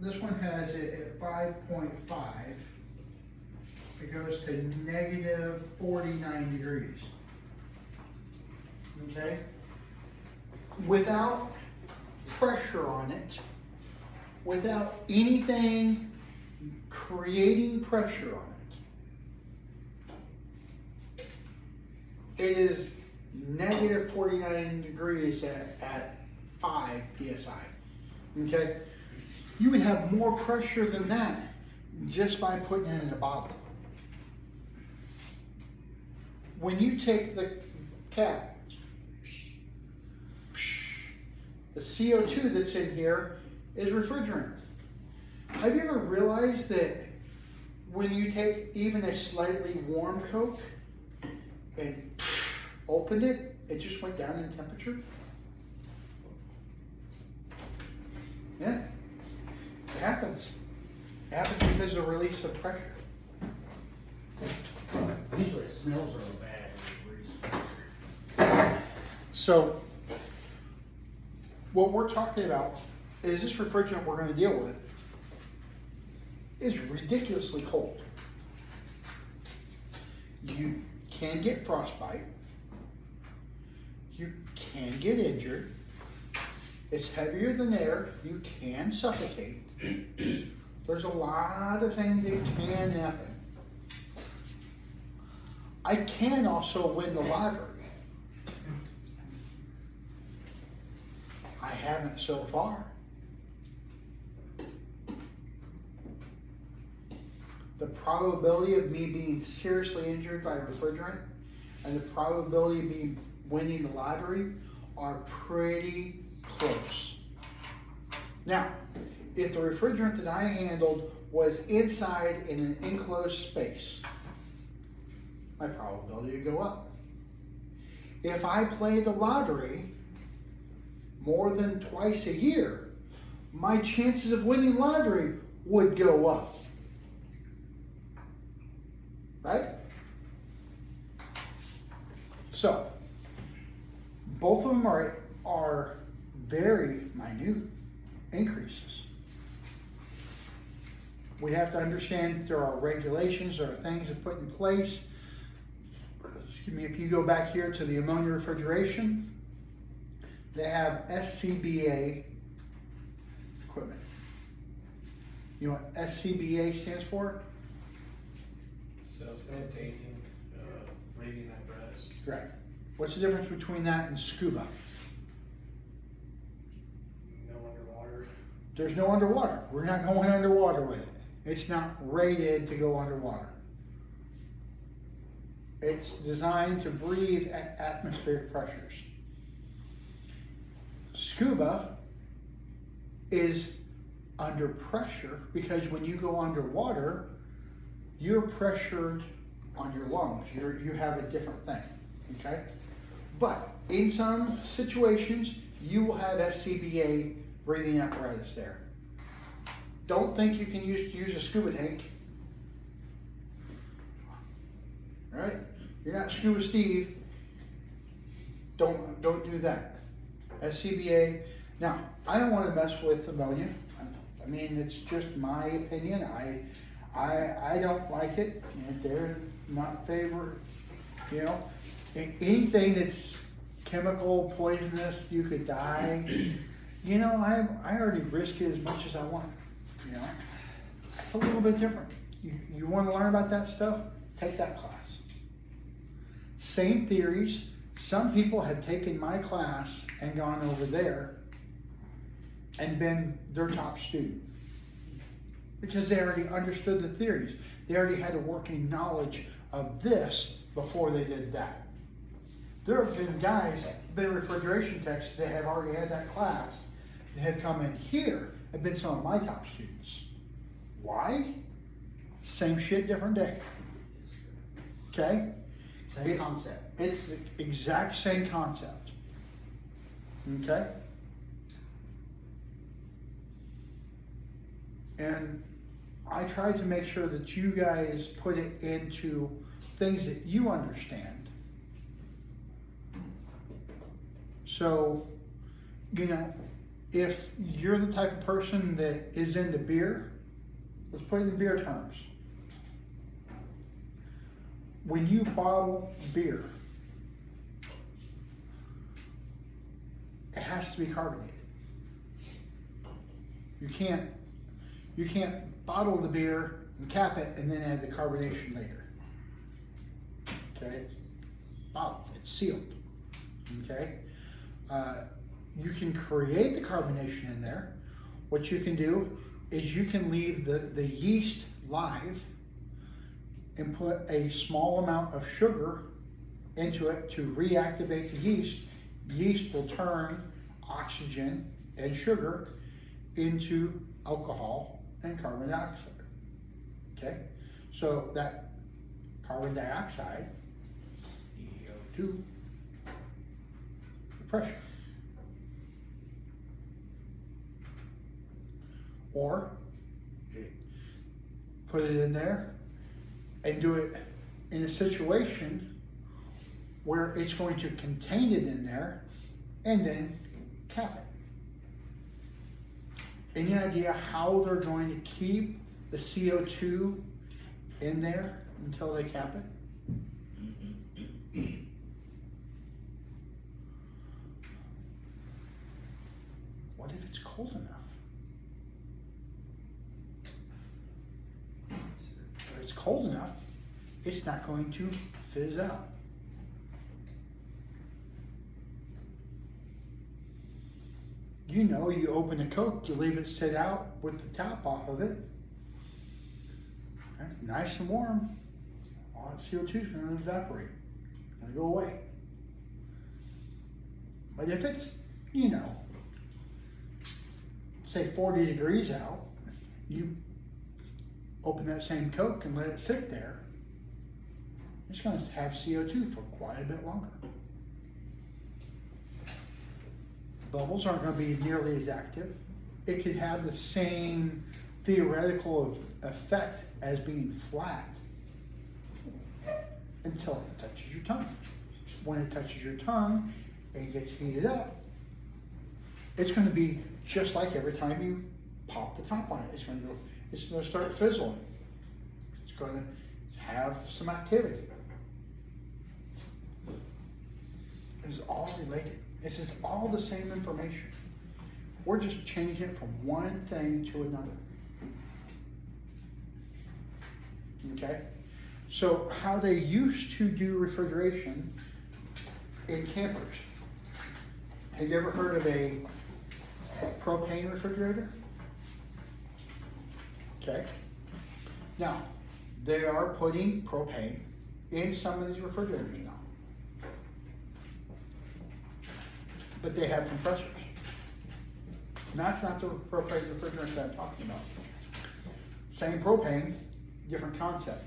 this one has it at 5.5. It goes to negative 49 degrees. Okay? Without pressure on it, without anything creating pressure on it, it is negative 49 degrees at 5 psi. Okay? You would have more pressure than that just by putting it in a bottle. When you take the cap, the CO2 that's in here is refrigerant. Have you ever realized that when you take even a slightly warm Coke and opened it, it just went down in temperature? Yeah, it happens. It happens because of the release of pressure. Usually it smells real bad when you grease. So, what we're talking about is this refrigerant we're going to deal with is ridiculously cold. You can get frostbite. You can get injured. It's heavier than air. You can suffocate. There's a lot of things that can happen. I can also win the lottery. I haven't so far. The probability of me being seriously injured by refrigerant and the probability of me winning the lottery are pretty close. Now, if the refrigerant that I handled was inside in an enclosed space, my probability would go up. If I play the lottery more than twice a year, my chances of winning lottery would go up. Right? So, both of them are very minute increases. We have to understand that there are regulations, there are things that put in place. Excuse me, if you go back here to the ammonia refrigeration, they have SCBA equipment. You know what SCBA stands for? Self-containing breathing apparatus. Correct. What's the difference between that and scuba? No underwater. There's no underwater. We're not going underwater with it. It's not rated to go underwater. It's designed to breathe at atmospheric pressures. Scuba is under pressure because when you go underwater, you're pressured on your lungs. You have a different thing, okay? But in some situations, you will have SCBA breathing apparatus there. Don't think you can use a scuba tank, right? You're not Scuba Steve. Don't do that. SCBA. Now, I don't want to mess with ammonia. I mean, it's just my opinion. I don't like it, and they're not favored. You know, anything that's chemical, poisonous, you could die. You know, I already risk it as much as I want. You know, it's a little bit different. You want to learn about that stuff? Take that class. Same theories. Some people have taken my class and gone over there and been their top student because they already understood the theories. They already had a working knowledge of this before they did that. There have been guys, been refrigeration techs, that have already had that class, that have come in here and been some of my top students. Why? Same shit, different day. Okay? Same concept. It's the exact same concept. Okay? And I try to make sure that you guys put it into things that you understand. So, you know, if you're the type of person that is into beer, let's put it in beer terms. When you bottle beer, it has to be carbonated. You can't bottle the beer and cap it and then add the carbonation later. Okay? Bottled, it's sealed. Okay? You can create the carbonation in there. What you can do is you can leave the yeast live and put a small amount of sugar into it to reactivate the yeast. Yeast will turn oxygen and sugar into alcohol and carbon dioxide. Okay? So that carbon dioxide, EO2, the pressure. Or put it in there and do it in a situation where it's going to contain it in there and then cap it. Any idea how they're going to keep the CO2 in there until they cap it? What if it's cold enough? If it's cold enough, it's not going to fizz out. You know, you open a Coke, you leave it sit out with the top off of it. That's nice and warm. All that CO2 is going to evaporate. It's going to go away. But if it's, you know, say 40 degrees out, you open that same Coke and let it sit there, it's going to have CO2 for quite a bit longer. Bubbles aren't going to be nearly as active. It could have the same theoretical effect as being flat until it touches your tongue. When it touches your tongue and gets heated up, it's going to be just like every time you pop the top on it. It's going to start fizzling. It's going to have some activity. This is all related. This is all the same information. We're just changing it from one thing to another. Okay? So how they used to do refrigeration in campers. Have you ever heard of a propane refrigerator? Okay. Now, they are putting propane in some of these refrigerators now. But they have compressors. And that's not the propane refrigerant that I'm talking about. Same propane, different concept.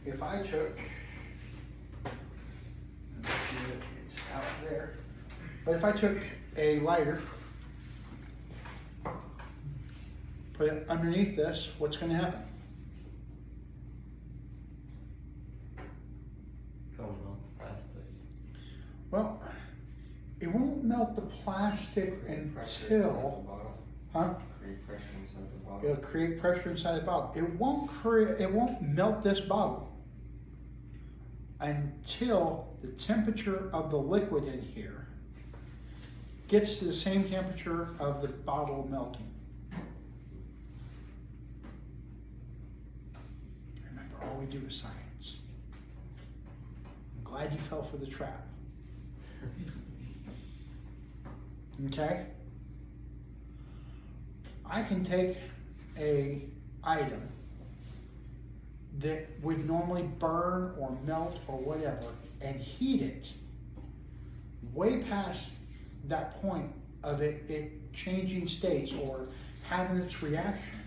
If I took, let's see it, it's out there. But if I took a lighter, put it underneath this, what's going to happen? Going on plastic. Well, it won't melt the plastic until, huh? Create pressure inside the bottle. It'll create pressure inside the bottle. It won't melt this bottle until the temperature of the liquid in here gets to the same temperature of the bottle melting. Remember, all we do is science. I'm glad you fell for the trap. Okay? I can take a item that would normally burn or melt or whatever and heat it way past that point of it changing states or having its reaction.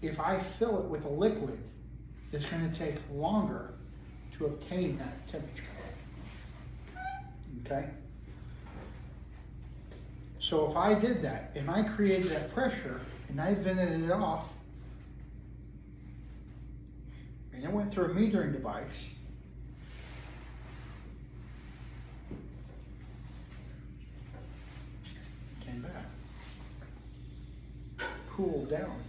If I fill it with a liquid, it's going to take longer to obtain that temperature. Okay? So if I did that, and I created that pressure, and I vented it off, and it went through a metering device, came back, cooled down,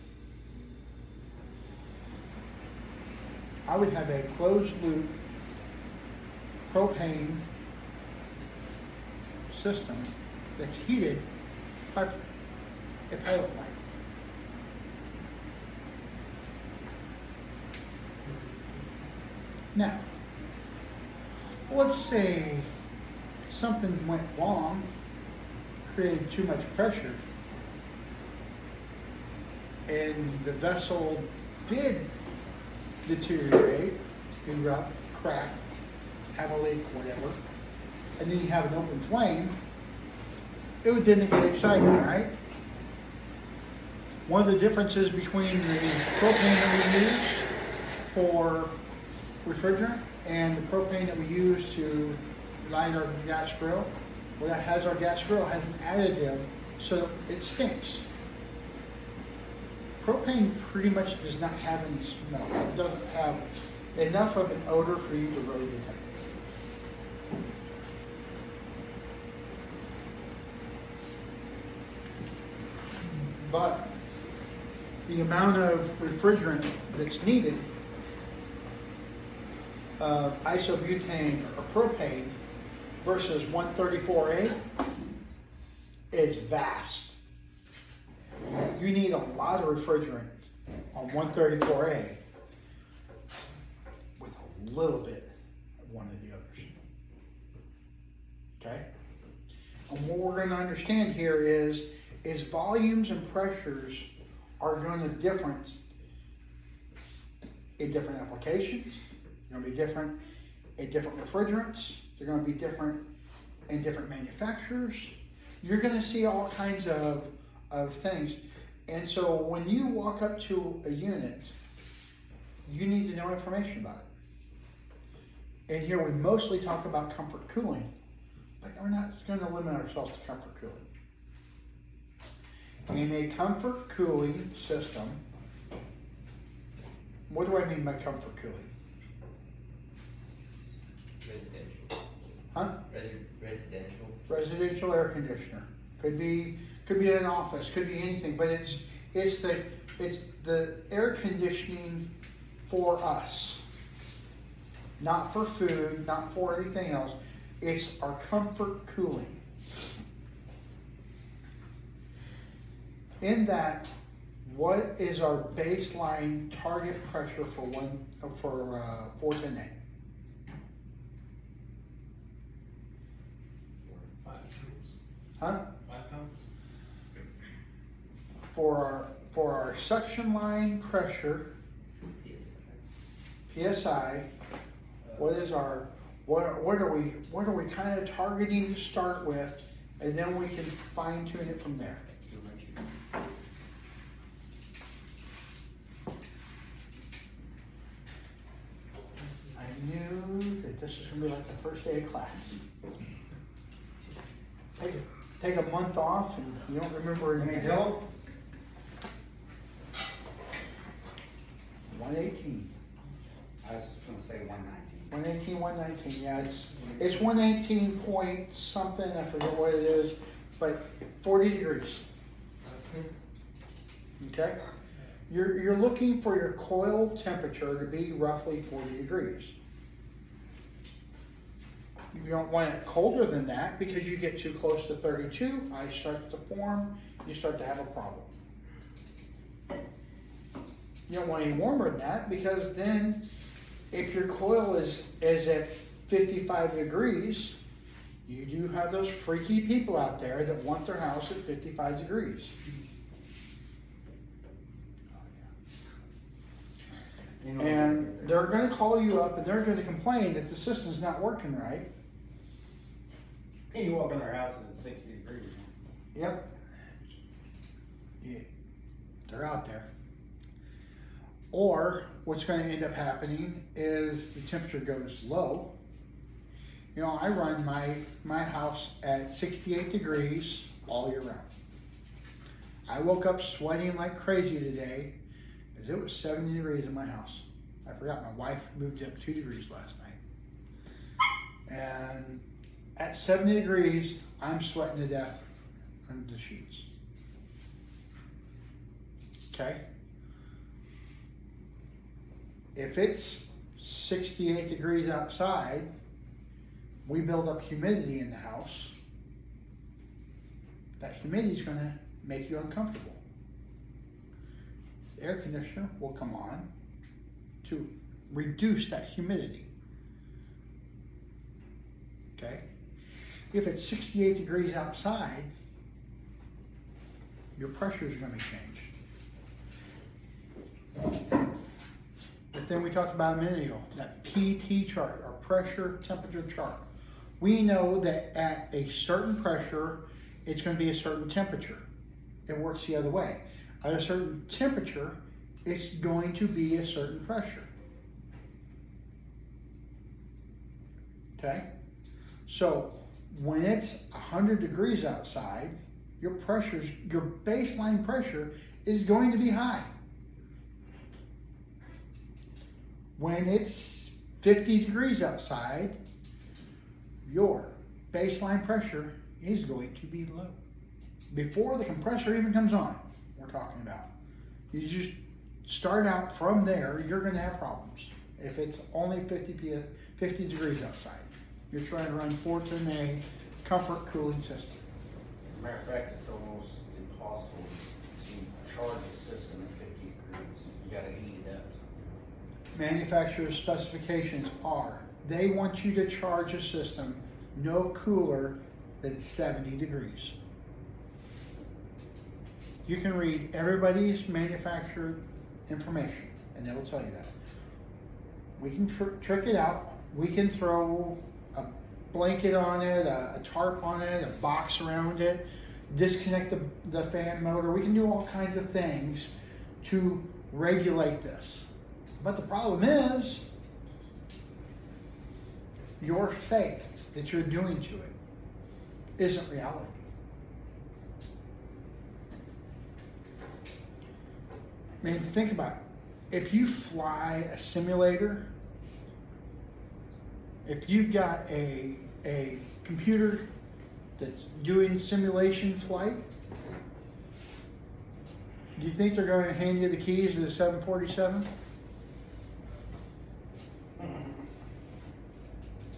I would have a closed loop propane system that's heated by a pilot light. Now, let's say something went wrong, created too much pressure, and the vessel did deteriorate, erupt, crack, have a leak, whatever, and then you have an open flame, it didn't get exciting, right? One of the differences between the propane that we use for refrigerant and the propane that we use to light our gas grill, well, that has our gas grill has an additive, so it stinks. Propane pretty much does not have any smell. It doesn't have enough of an odor for you to really detect it. But the amount of refrigerant that's needed, isobutane or propane versus 134A is vast. You need a lot of refrigerant on 134A with a little bit of one of the others. Okay? And what we're going to understand here is volumes and pressures are going to different in different applications. They're going to be different in different refrigerants. They're going to be different in different manufacturers. You're going to see all kinds of things. And so when you walk up to a unit, you need to know information about it. And here we mostly talk about comfort cooling, but we're not going to limit ourselves to comfort cooling. In a comfort cooling system, what do I mean by comfort cooling? Residential. Huh? Residential. Residential air conditioner. Could be in an office, could be anything, but it's the air conditioning for us. Not for food, not for anything else. It's our comfort cooling. In that, what is our baseline target pressure for 410A? 5 pounds. Huh? 5 pounds. For our suction line pressure, PSI, what are we kind of targeting to start with, and then we can fine tune it from there. I knew that this was gonna be like the first day of class. Take a month off and you don't remember anything. 118. I was gonna say 119. 119, yeah, it's 118 point something, I forget what it is, but 40 degrees. Okay? You're looking for your coil temperature to be roughly 40 degrees. You don't want it colder than that because you get too close to 32, ice starts to form, you start to have a problem. You don't want any warmer than that because then if your coil is at 55 degrees, you do have those freaky people out there that want their house at 55 degrees. And they're going to call you up and they're going to complain that the system's not working right. And you walk in their house and it's 60 degrees. Yep. Yeah. They're out there. Or what's going to end up happening is the temperature goes low. You know, I run my house at 68 degrees all year round. I woke up sweating like crazy today because it was 70 degrees in my house. I forgot my wife moved up 2 degrees last night. And at 70 degrees, I'm sweating to death under the sheets. Okay? If it's 68 degrees outside, we build up humidity in the house. That humidity is going to make you uncomfortable. The air conditioner will come on to reduce that humidity. Okay? If it's 68 degrees outside, your pressure is going to change. But then we talked about a minute ago, that PT chart, or pressure temperature chart. We know that at a certain pressure, it's going to be a certain temperature. It works the other way. At a certain temperature, it's going to be a certain pressure. Okay? So when it's 100 degrees outside, your baseline pressure is going to be high. when it's 50 degrees outside, your baseline pressure is going to be low. Before the compressor even comes on, we're talking about. You just start out from there, you're going to have problems. If it's only 50 degrees outside, you're trying to run Fortin a comfort cooling system. Matter of fact, it's almost impossible to charge a system at 50 degrees. You gotta heat it up. Manufacturer's specifications are, they want you to charge a system no cooler than 70 degrees. You can read everybody's manufacturer information, and that'll tell you that. We can trick it out. We can throw a blanket on it, a tarp on it, a box around it, disconnect the fan motor. We can do all kinds of things to regulate this. But the problem is, your fake that you're doing to it isn't reality. I mean, think about it. If you fly a simulator, if you've got a computer that's doing simulation flight, do you think they're going to hand you the keys to the 747? I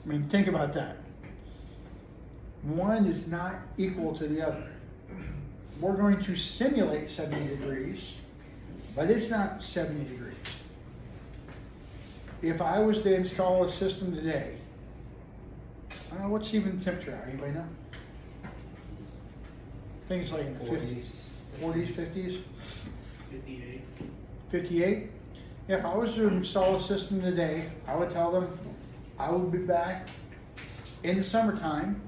mean, think about that. One is not equal to the other. We're going to simulate 70 degrees, but it's not 70 degrees. If I was to install a system today, what's even the temperature out? Anybody know? I think it's like in the 50s, 40s, 50s. 58. 58? Yeah, if I was to install a system today, I would tell them I would be back in the summertime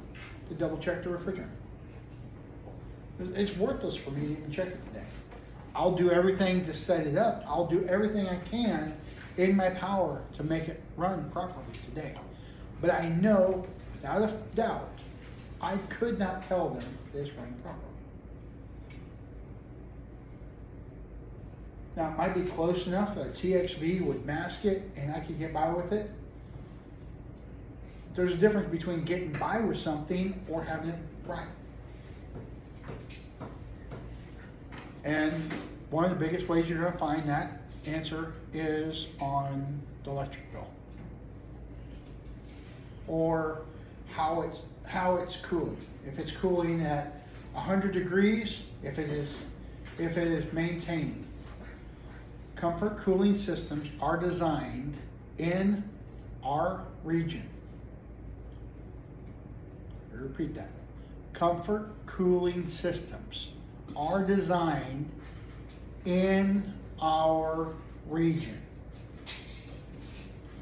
to double check the refrigerant. It's worthless for me to even check it today. I'll do everything to set it up. I'll do everything I can in my power to make it run properly today. But I know, without a doubt, I could not tell them this ran properly. Now, it might be close enough that a TXV would mask it and I could get by with it. There's a difference between getting by with something or having it right. And one of the biggest ways you're going to find that answer is on the electric bill, or how it's cooling. If it's cooling at 100 degrees, if it is maintaining. Comfort cooling systems are designed in our region. I repeat that. Comfort cooling systems are designed in our region.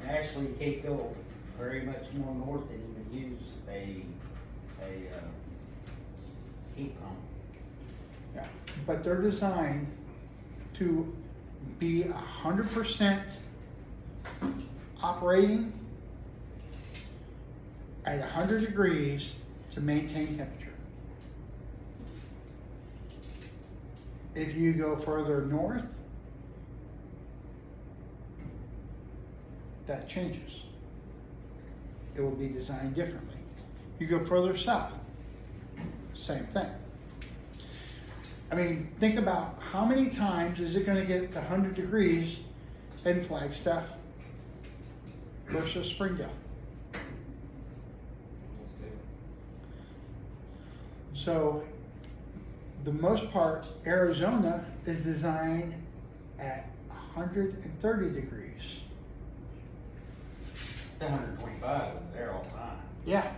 Actually, you can't go very much more north and even use a heat pump. Yeah, but they're designed to be 100% operating at 100 degrees to maintain temperature. If you go further north, that changes. It will be designed differently. You go further south, same thing. I mean, think about how many times is it going to get to 100 degrees in Flagstaff versus Springdale? So, the most part, Arizona is designed at 130 degrees. It's 125 over there all the time. Yeah.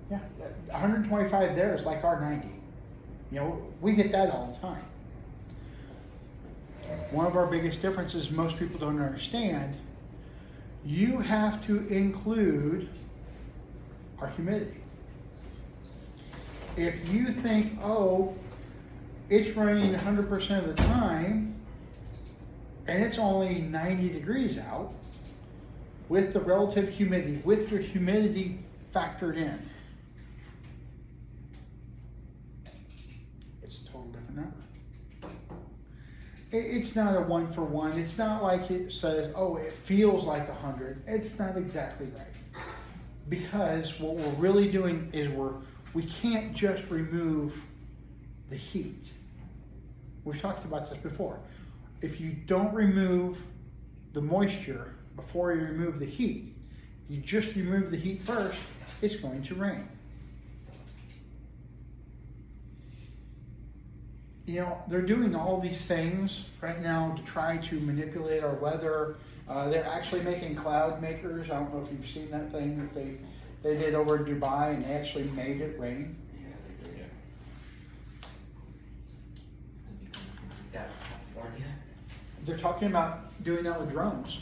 125 there is like our 90. You know, we get that all the time. One of our biggest differences most people don't understand, you have to include our humidity. If you think, oh, it's raining 100% of the time, and it's only 90 degrees out, with the relative humidity, with your humidity factored in, it's a total different number. it's not a 1-for-1. It's not like it says, oh, it feels like 100. It's not exactly right. Because what we're really doing is we can't just remove the heat. We've talked about this before. If you don't remove the moisture before you remove the heat, you just remove the heat first, it's going to rain. You know, they're doing all these things right now to try to manipulate our weather. They're actually making cloud makers. I don't know if you've seen that thing that they did over in Dubai, and they actually made it rain. Yeah, they did. Is that California? They're talking about doing that with drones.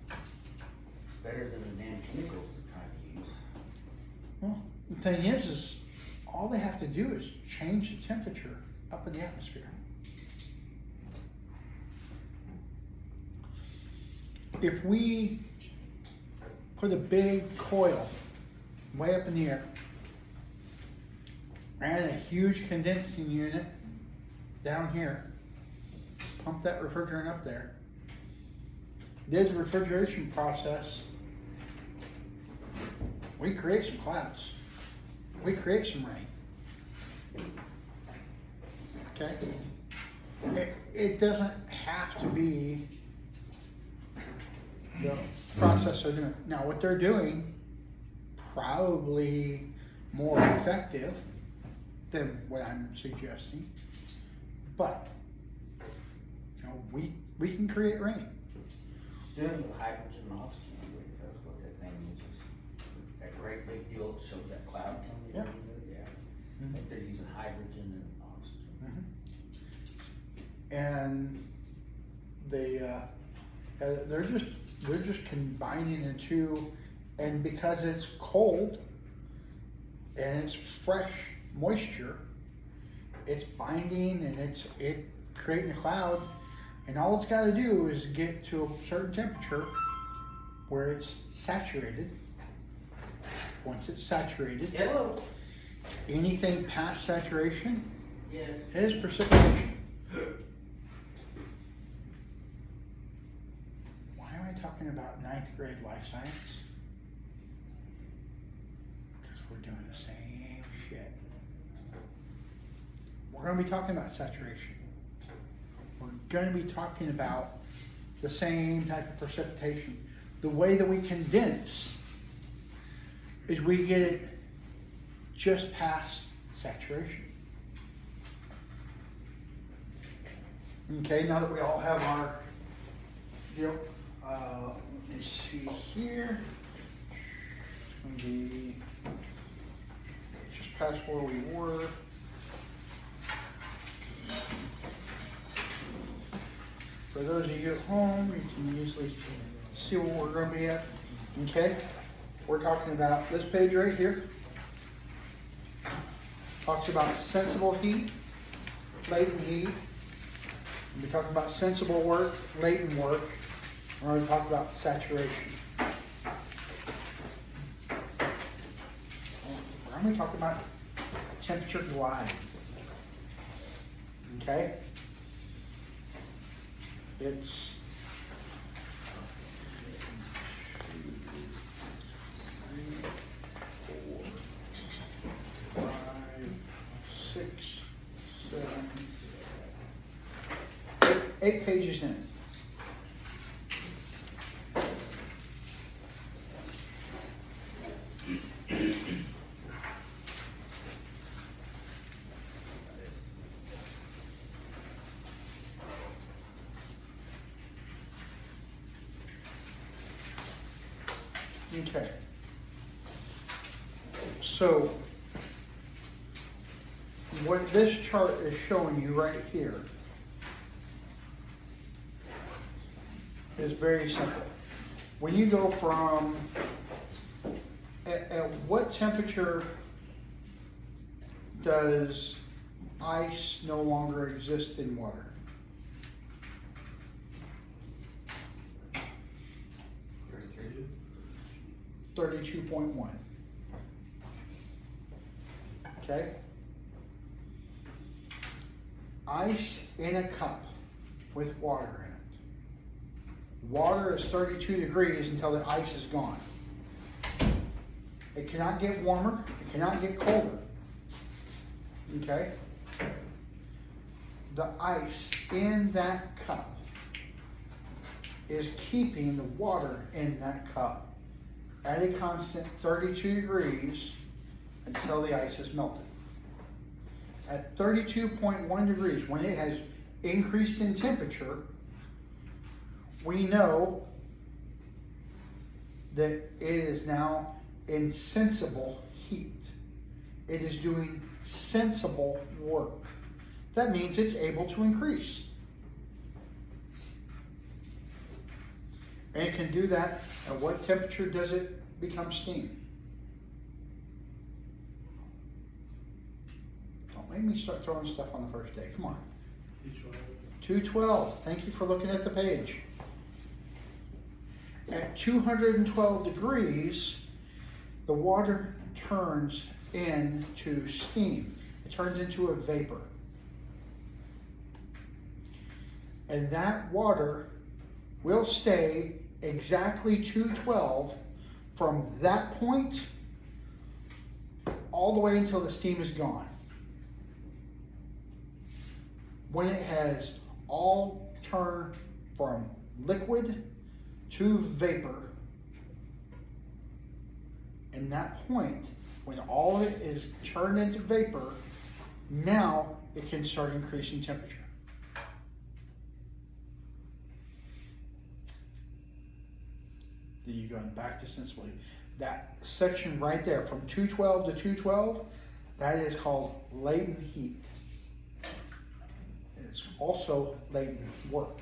It's better than the damn chemicals they're trying to use. Well, the thing is all they have to do is change the temperature up in the atmosphere. If we put a big coil way up in the air, ran a huge condensing unit down here, pump that refrigerant up there, did the refrigeration process, we create some clouds. We create some rain. Okay? It doesn't have to be the process they're doing. Now, what they're doing, probably more effective than what I'm suggesting, but you know, we can create rain. Doing the hydrogen and oxygen, that's what that thing is, that great big deal that shows that cloud coming in. Yeah. Yeah. I think they're using hydrogen and oxygen. And they're just combining the two, and because it's cold and it's fresh moisture, it's binding and it's creating a cloud, and all it's got to do is get to a certain temperature where it's saturated. Once it's saturated, Hello. anything past saturation Yeah. is precipitation. Why am I talking about 9th grade life science? Because we're doing the same shit. We're going to be talking about saturation. We're going to be talking about the same type of precipitation. The way that we condense is we get it just past saturation. Okay, now that we all have our deal, let me see here. It's going to be just past where we were. For those of you at home, you can easily see what we're going to be at. Okay, we're talking about this page right here. Talks about sensible heat, latent heat. We're talking about sensible work, latent work. We're going to talk about saturation. We're going to talk about temperature glide. Okay? It's 5, 6, 7, 8 pages in. Okay. So, what this chart is showing you right here is very simple. When you go from, at what temperature does ice no longer exist in water? 32.1. Okay? ice in a cup with water in it. Water is 32 degrees until the ice is gone. It cannot get warmer, it cannot get colder. Okay? The ice in that cup is keeping the water in that cup at a constant 32 degrees until the ice is melted. At 32.1 degrees, when it has increased in temperature, we know that it is now in sensible heat. It is doing sensible work. That means it's able to increase. And it can do that at what temperature does it become steam? Don't make me start throwing stuff on the first day. Come on. 212. Thank you for looking at the page. At 212 degrees, the water turns into steam. It turns into a vapor. And that water will stay exactly 212 from that point all the way until the steam is gone. When it has all turned from liquid to vapor, and that point, when all of it is turned into vapor, now it can start increasing temperature. Then you go back to sensibly. That section right there, from 212 to 212, that is called latent heat. It's also latent work.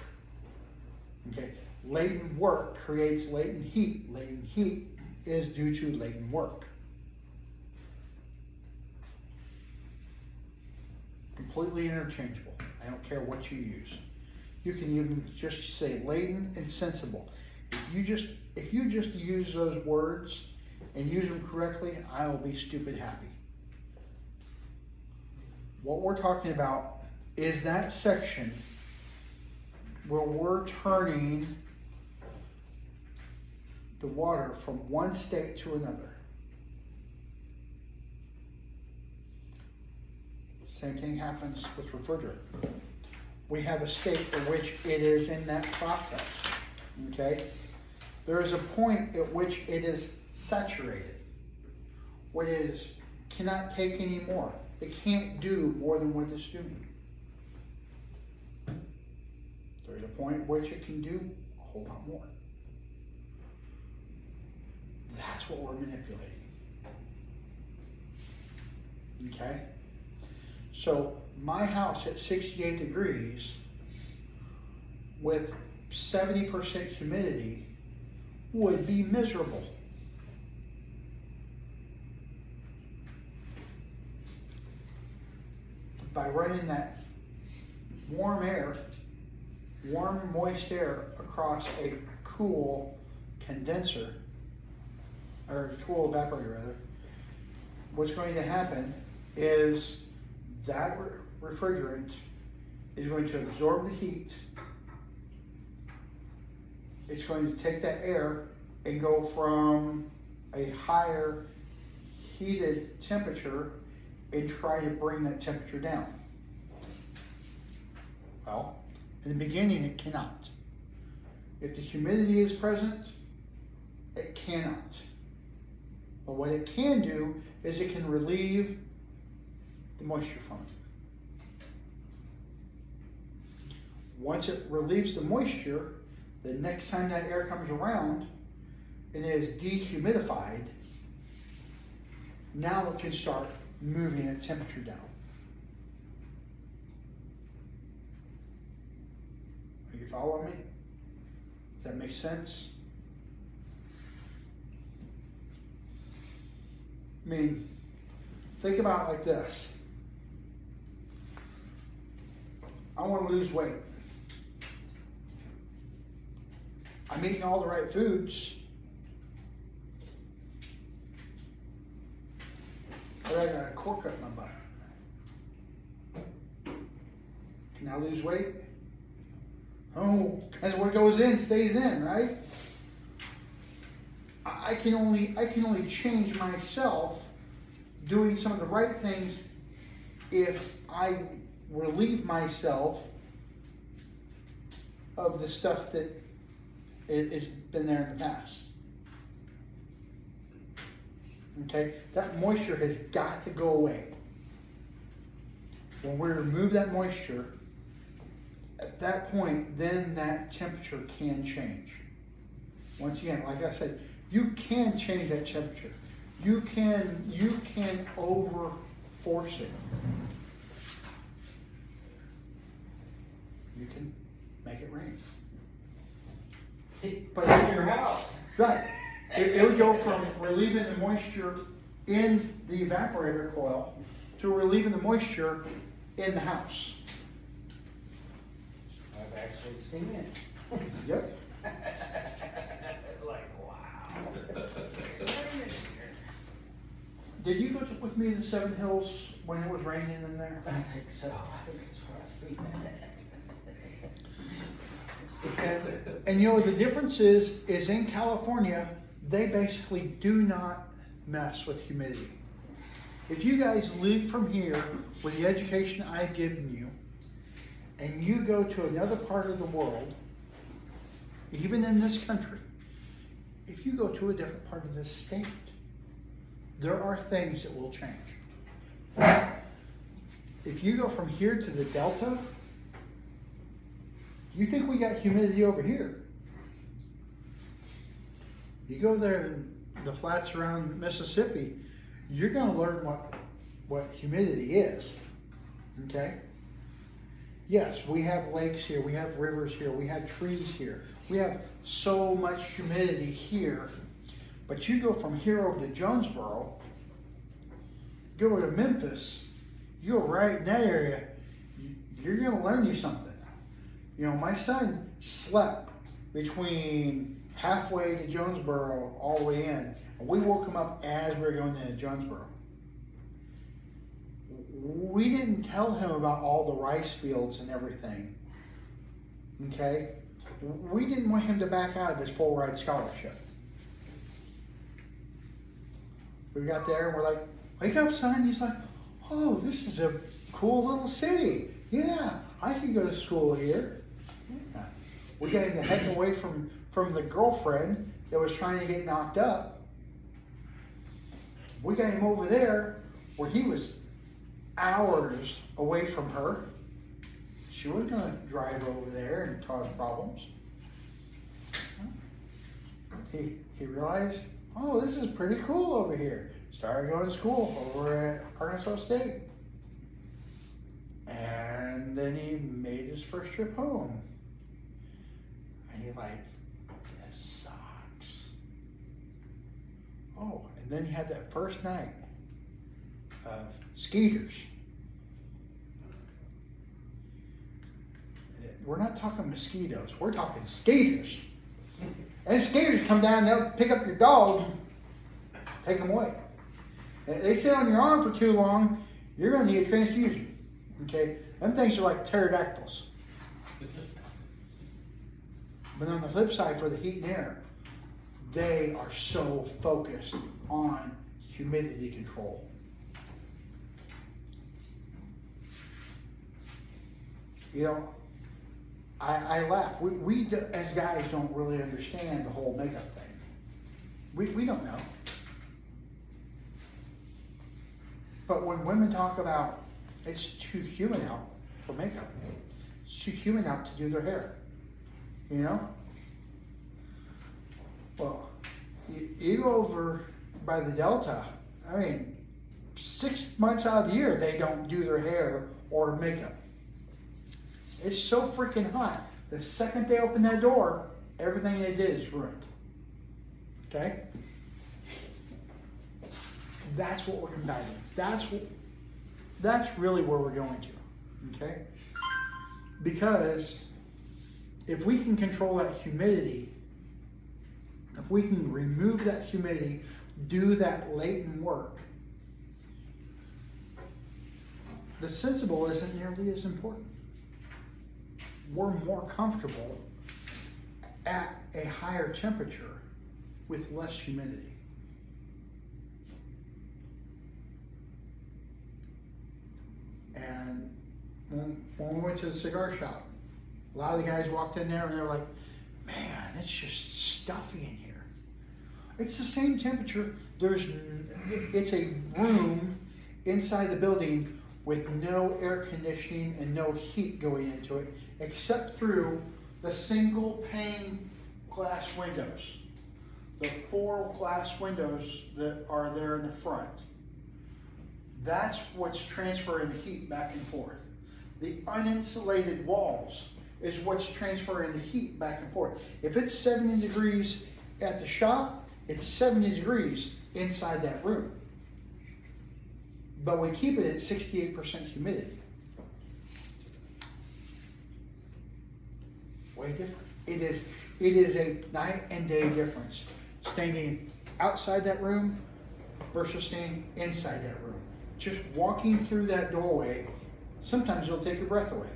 Okay, latent work creates latent heat. Latent heat is due to latent work. Completely interchangeable. I don't care what you use. You can even just say latent and sensible. If you just use those words and use them correctly, I will be stupid happy. What we're talking about is that section where we're turning the water from one state to another. Same thing happens with refrigerant. We have a state at which it is in that process. Okay? There is a point at which it is saturated. What it is cannot take any more. It can't do more than what it's doing. There's a point at which it can do a whole lot more. That's what we're manipulating. Okay? So my house at 68 degrees with 70% humidity would be miserable. By running that warm air, warm moist air across a cool condenser, or cool evaporator rather, what's going to happen is that refrigerant is going to absorb the heat. It's going to take that air and go from a higher heated temperature and try to bring that temperature down. Well, in the beginning it cannot. If the humidity is present, it cannot. But what it can do is it can relieve the moisture from it. Once it relieves the moisture, the next time that air comes around and it is dehumidified, now it can start moving its temperature down. Are you following me? Does that make sense? I mean, think about it like this. I want to lose weight. I'm eating all the right foods, but I got a cork up my butt. Can I lose weight? Oh, because what goes in stays in, right? I can only change myself doing some of the right things if I relieve myself of the stuff that has been there in the past. Okay? That moisture has got to go away. When we remove that moisture, at that point, then that temperature can change. Once again, like I said, you can change that temperature. You can over force it. You can make it rain. But in your house. Right. It would go from relieving the moisture in the evaporator coil to relieving the moisture in the house. I've actually seen it. Yep. It's like, wow. Did you go with me to the Seven Hills when it was raining in there? I think so. I think that's what I see. And you know, the difference is in California, they basically do not mess with humidity. If you guys leave from here with the education I've given you, and you go to another part of the world, even in this country, if you go to a different part of this state, there are things that will change. If you go from here to the Delta, you think we got humidity over here. You go there in the flats around Mississippi, you're going to learn what humidity is. Okay? Yes, we have lakes here, we have rivers here, we have trees here. We have so much humidity here. But you go from here over to Jonesboro, go over to Memphis, you go right in that area, you're going to learn you something. You know, my son slept between halfway to Jonesboro all the way in. And we woke him up as we were going into Jonesboro. We didn't tell him about all the rice fields and everything. Okay? We didn't want him to back out of his full ride scholarship. We got there and we're like, wake up, son. He's like, oh, this is a cool little city. Yeah, I could go to school here. Yeah. We got him the heck away from the girlfriend that was trying to get knocked up. We got him over there where he was hours away from her. She wasn't going to drive over there and cause problems. He realized, oh, this is pretty cool over here. Started going to school over at Arkansas State. And then he made his first trip home. And he's like, this sucks. Oh, and then he had that first night of skeeters. We're not talking mosquitoes, we're talking skaters. And skaters come down, they'll pick up your dog and take them away. If they sit on your arm for too long, you're going to need a transfusion. Okay? Them things are like pterodactyls. But on the flip side, for the heat and air, they are so focused on humidity control. You know, I laugh. We as guys don't really understand the whole makeup thing. We don't know. But when women talk about it's too humid out for makeup, it's too humid out to do their hair, you know? Well, you go over by the Delta, I mean, 6 months out of the year they don't do their hair or makeup. It's so freaking hot. The second they open that door, everything they did is ruined. Okay? That's what we're combating. That's really where we're going to. Okay? Because if we can control that humidity, if we can remove that humidity, do that latent work, the sensible isn't nearly as important. we're more comfortable at a higher temperature with less humidity. And when we went to the cigar shop, a lot of the guys walked in there and they're like, man, it's just stuffy in here. It's the same temperature. It's a room inside the building with no air conditioning and no heat going into it, except through the single pane glass windows. The 4 glass windows that are there in the front. That's what's transferring the heat back and forth. The uninsulated walls is what's transferring the heat back and forth. If it's 70 degrees at the shop, it's 70 degrees inside that room. But we keep it at 68% humidity. Way different. It is a night and day difference. Standing outside that room versus standing inside that room. Just walking through that doorway, sometimes it'll take your breath away.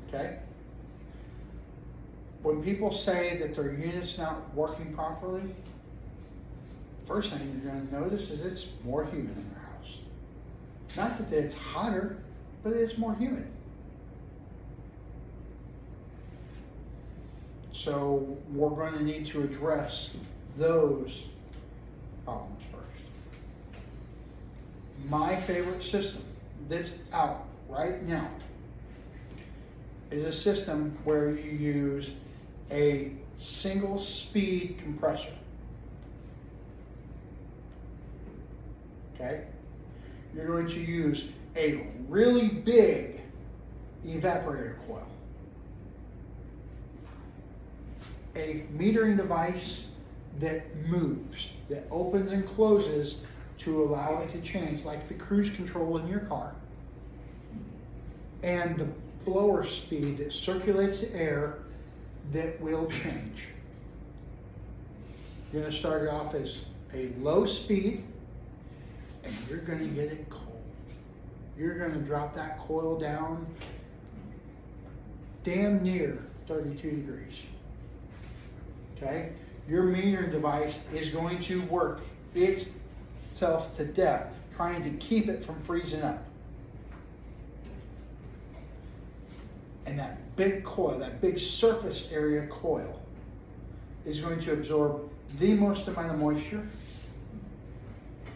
Okay? When people say that their unit's not working properly, first thing you're going to notice is it's more humid in their house. Not that it's hotter, but it's more humid. So we're going to need to address those problems first. My favorite system that's out right now is a system where you use a single speed compressor. Okay? You're going to use a really big evaporator coil, a metering device that moves, that opens and closes to allow it to change, like the cruise control in your car, and the blower speed that circulates the air that will change. You're going to start it off as a low speed, and you're going to get it cold. You're going to drop that coil down damn near 32 degrees. Okay? Your metering device is going to work itself to death trying to keep it from freezing up. And that big coil, that big surface area coil, is going to absorb the most amount of moisture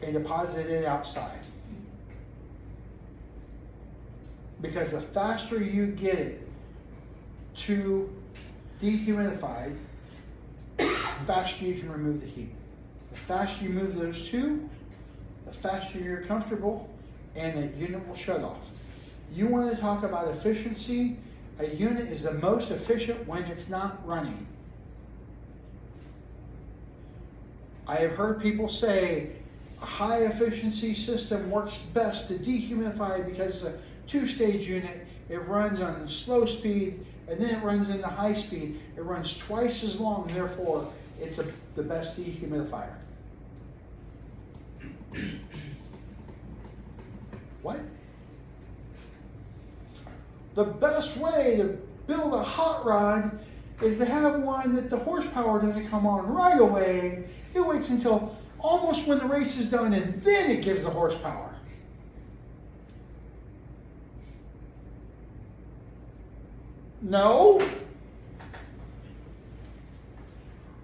and deposit it outside. Because the faster you get it to dehumidified, the faster you can remove the heat. The faster you move those two, the faster you're comfortable, and the unit will shut off. You want to talk about efficiency? A unit is the most efficient when it's not running. I have heard people say a high efficiency system works best to dehumidify because it's a 2-stage unit. It runs on slow speed and then it runs into high speed. It runs twice as long, therefore it's the best dehumidifier. What? The best way to build a hot rod is to have one that the horsepower doesn't come on right away. It waits until almost when the race is done and then it gives the horsepower. No.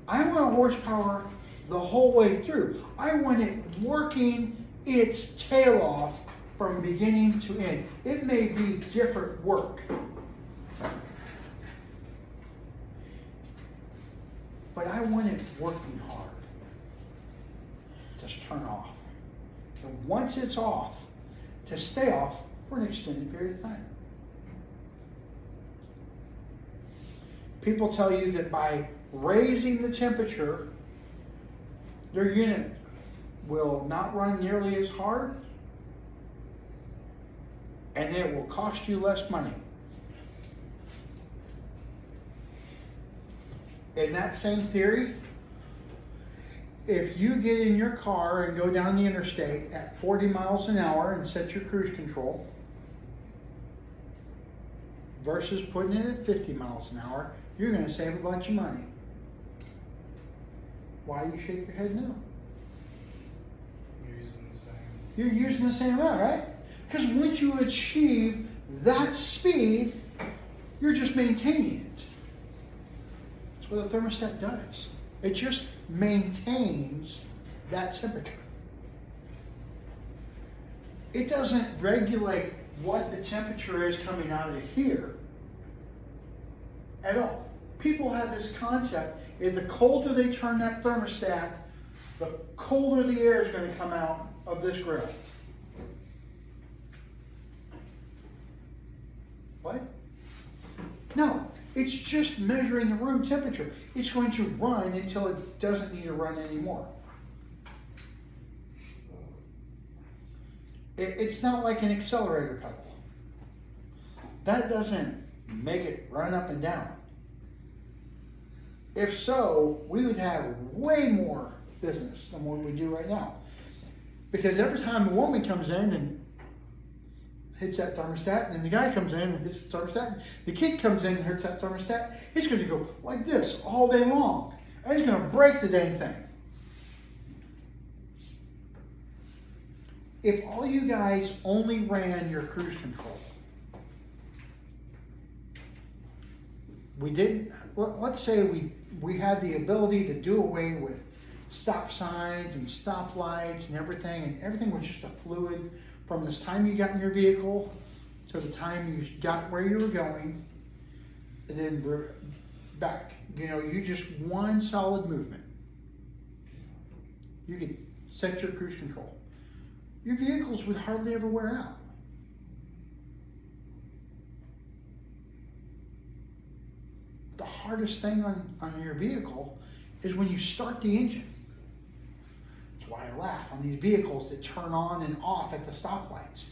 I want horsepower the whole way through. I want it working its tail off from beginning to end. It may be different work, but I want it working hard. Just turn off. And once it's off, to stay off for an extended period of time. People tell you that by raising the temperature, their unit will not run nearly as hard, and it will cost you less money. In that same theory, if you get in your car and go down the interstate at 40 miles an hour and set your cruise control, versus putting it at 50 miles an hour, you're going to save a bunch of money. Why do you shake your head no? You're using the same. You're using the same amount, right? Because once you achieve that speed, you're just maintaining it. That's what a thermostat does. It just maintains that temperature. It doesn't regulate what the temperature is coming out of here at all. People have this concept, if the colder they turn that thermostat, the colder the air is going to come out of this grill. What? No, it's just measuring the room temperature. It's going to run until it doesn't need to run anymore. It's not like an accelerator pedal. That doesn't make it run up and down. If so, we would have way more business than what we do right now. Because every time a woman comes in and hits that thermostat, and then the guy comes in and hits the thermostat, the kid comes in and hits that thermostat, it's going to go like this all day long. And it's going to break the dang thing. If all you guys only ran your cruise control, let's say we had the ability to do away with stop signs and stop lights and everything was just a fluid from the time you got in your vehicle to the time you got where you were going, and then back. You just one solid movement. You could set your cruise control. Your vehicles would hardly ever wear out. The hardest thing on your vehicle is when you start the engine. That's why I laugh on these vehicles that turn on and off at the stoplights.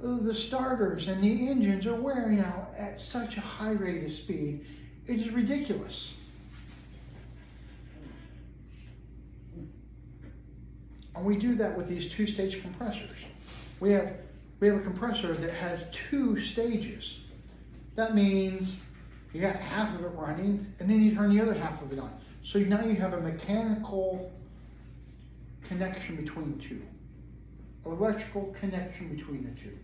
The starters and the engines are wearing out at such a high rate of speed, it is ridiculous. And we do that with these two-stage compressors. We have a compressor that has 2 stages. That means you got half of it running, and then you turn the other half of it on. So now you have a mechanical connection between the two, electrical connection between the two.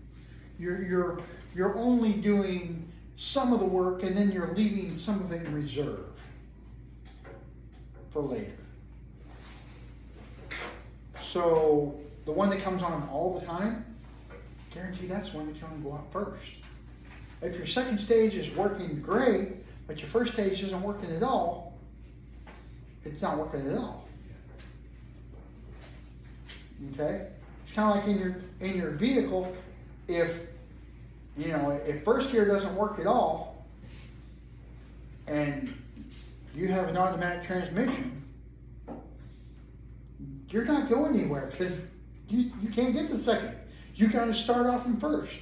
You're only doing some of the work, and then you're leaving some of it in reserve for later. So the one that comes on all the time, guarantee that's the one that's going to go out first. If your second stage is working great, but your first stage isn't working at all, it's not working at all. Okay? It's kind of like in your vehicle, if first gear doesn't work at all, and you have an automatic transmission, you're not going anywhere because you can't get the second. You got to start off in first.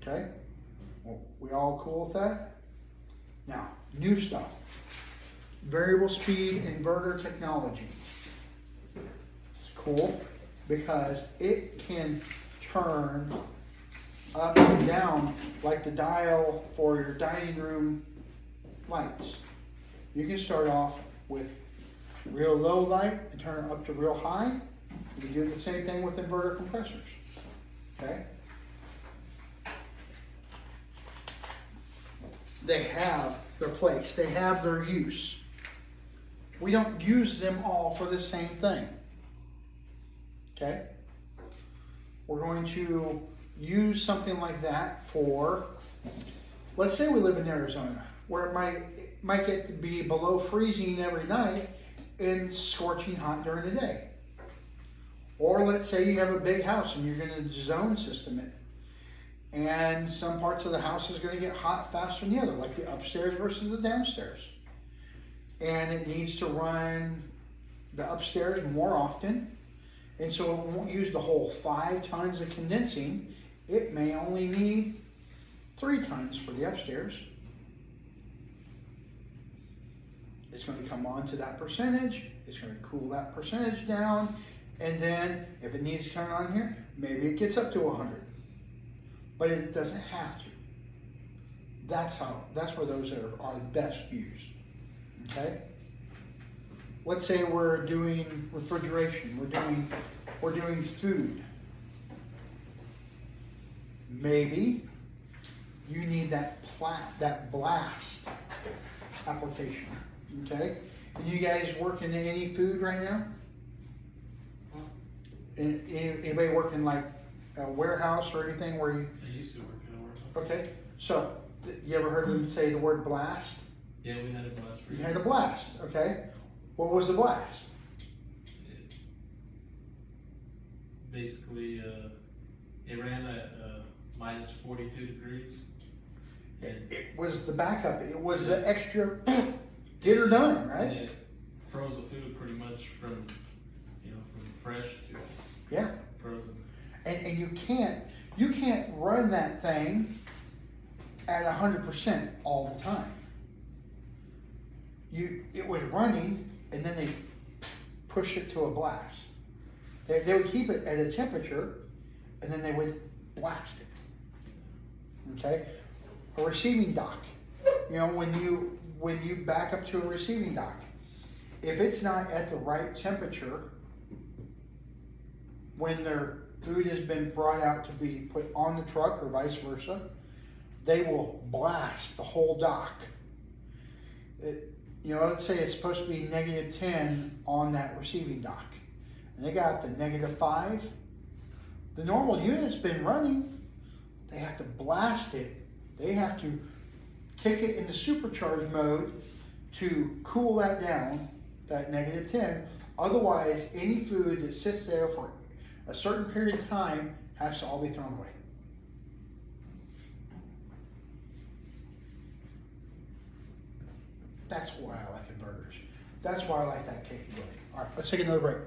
Okay? Well, we all cool with that? Now, new stuff. Variable speed inverter technology. It's cool because it can turn up and down like the dial for your dining room lights. You can start off with real low light and turn it up to real high. You can do the same thing with inverter compressors. Okay? They have their place. They have their use. We don't use them all for the same thing. Okay? We're going to use something like that for, let's say we live in Arizona, where it might get to be below freezing every night and scorching hot during the day. Or let's say you have a big house and you're going to zone system it. And some parts of the house is going to get hot faster than the other, like the upstairs versus the downstairs. And it needs to run the upstairs more often. And so it won't use the whole 5 tons of condensing. It may only need 3 tons for the upstairs. It's going to come on to that percentage. It's going to cool that percentage down. And then if it needs to turn on here, maybe it gets up to 100. But it doesn't have to. That's where those are best used. Okay? Let's say we're doing refrigeration, we're doing food. Maybe you need that blast application. Okay? And you guys working in any food right now? Anybody working like a warehouse or anything where you? I used to work in a warehouse. Okay, so you ever heard them say the word blast? Yeah, we had a blast. You had a blast. Okay, what was the blast? Basically, it ran at minus 42 degrees. And It was the backup. It was the extra get her done, and right? it froze the food pretty much from fresh to Yeah. frozen. And you can't run that thing at 100% all the time. It was running, and then they push it to a blast. They would keep it at a temperature, and then they would blast it. Okay, a receiving dock. You know, when you back up to a receiving dock, if it's not at the right temperature, when their food has been brought out to be put on the truck or vice versa, they will blast the whole dock. Let's say it's supposed to be -10 on that receiving dock, and they got the -5. The normal unit's been running. They have to blast it. They have to kick it into supercharge mode to cool that down, that -10. Otherwise, any food that sits there for a certain period of time has to all be thrown away. That's why I like inverters. That's why I like that capability. All right, let's take another break.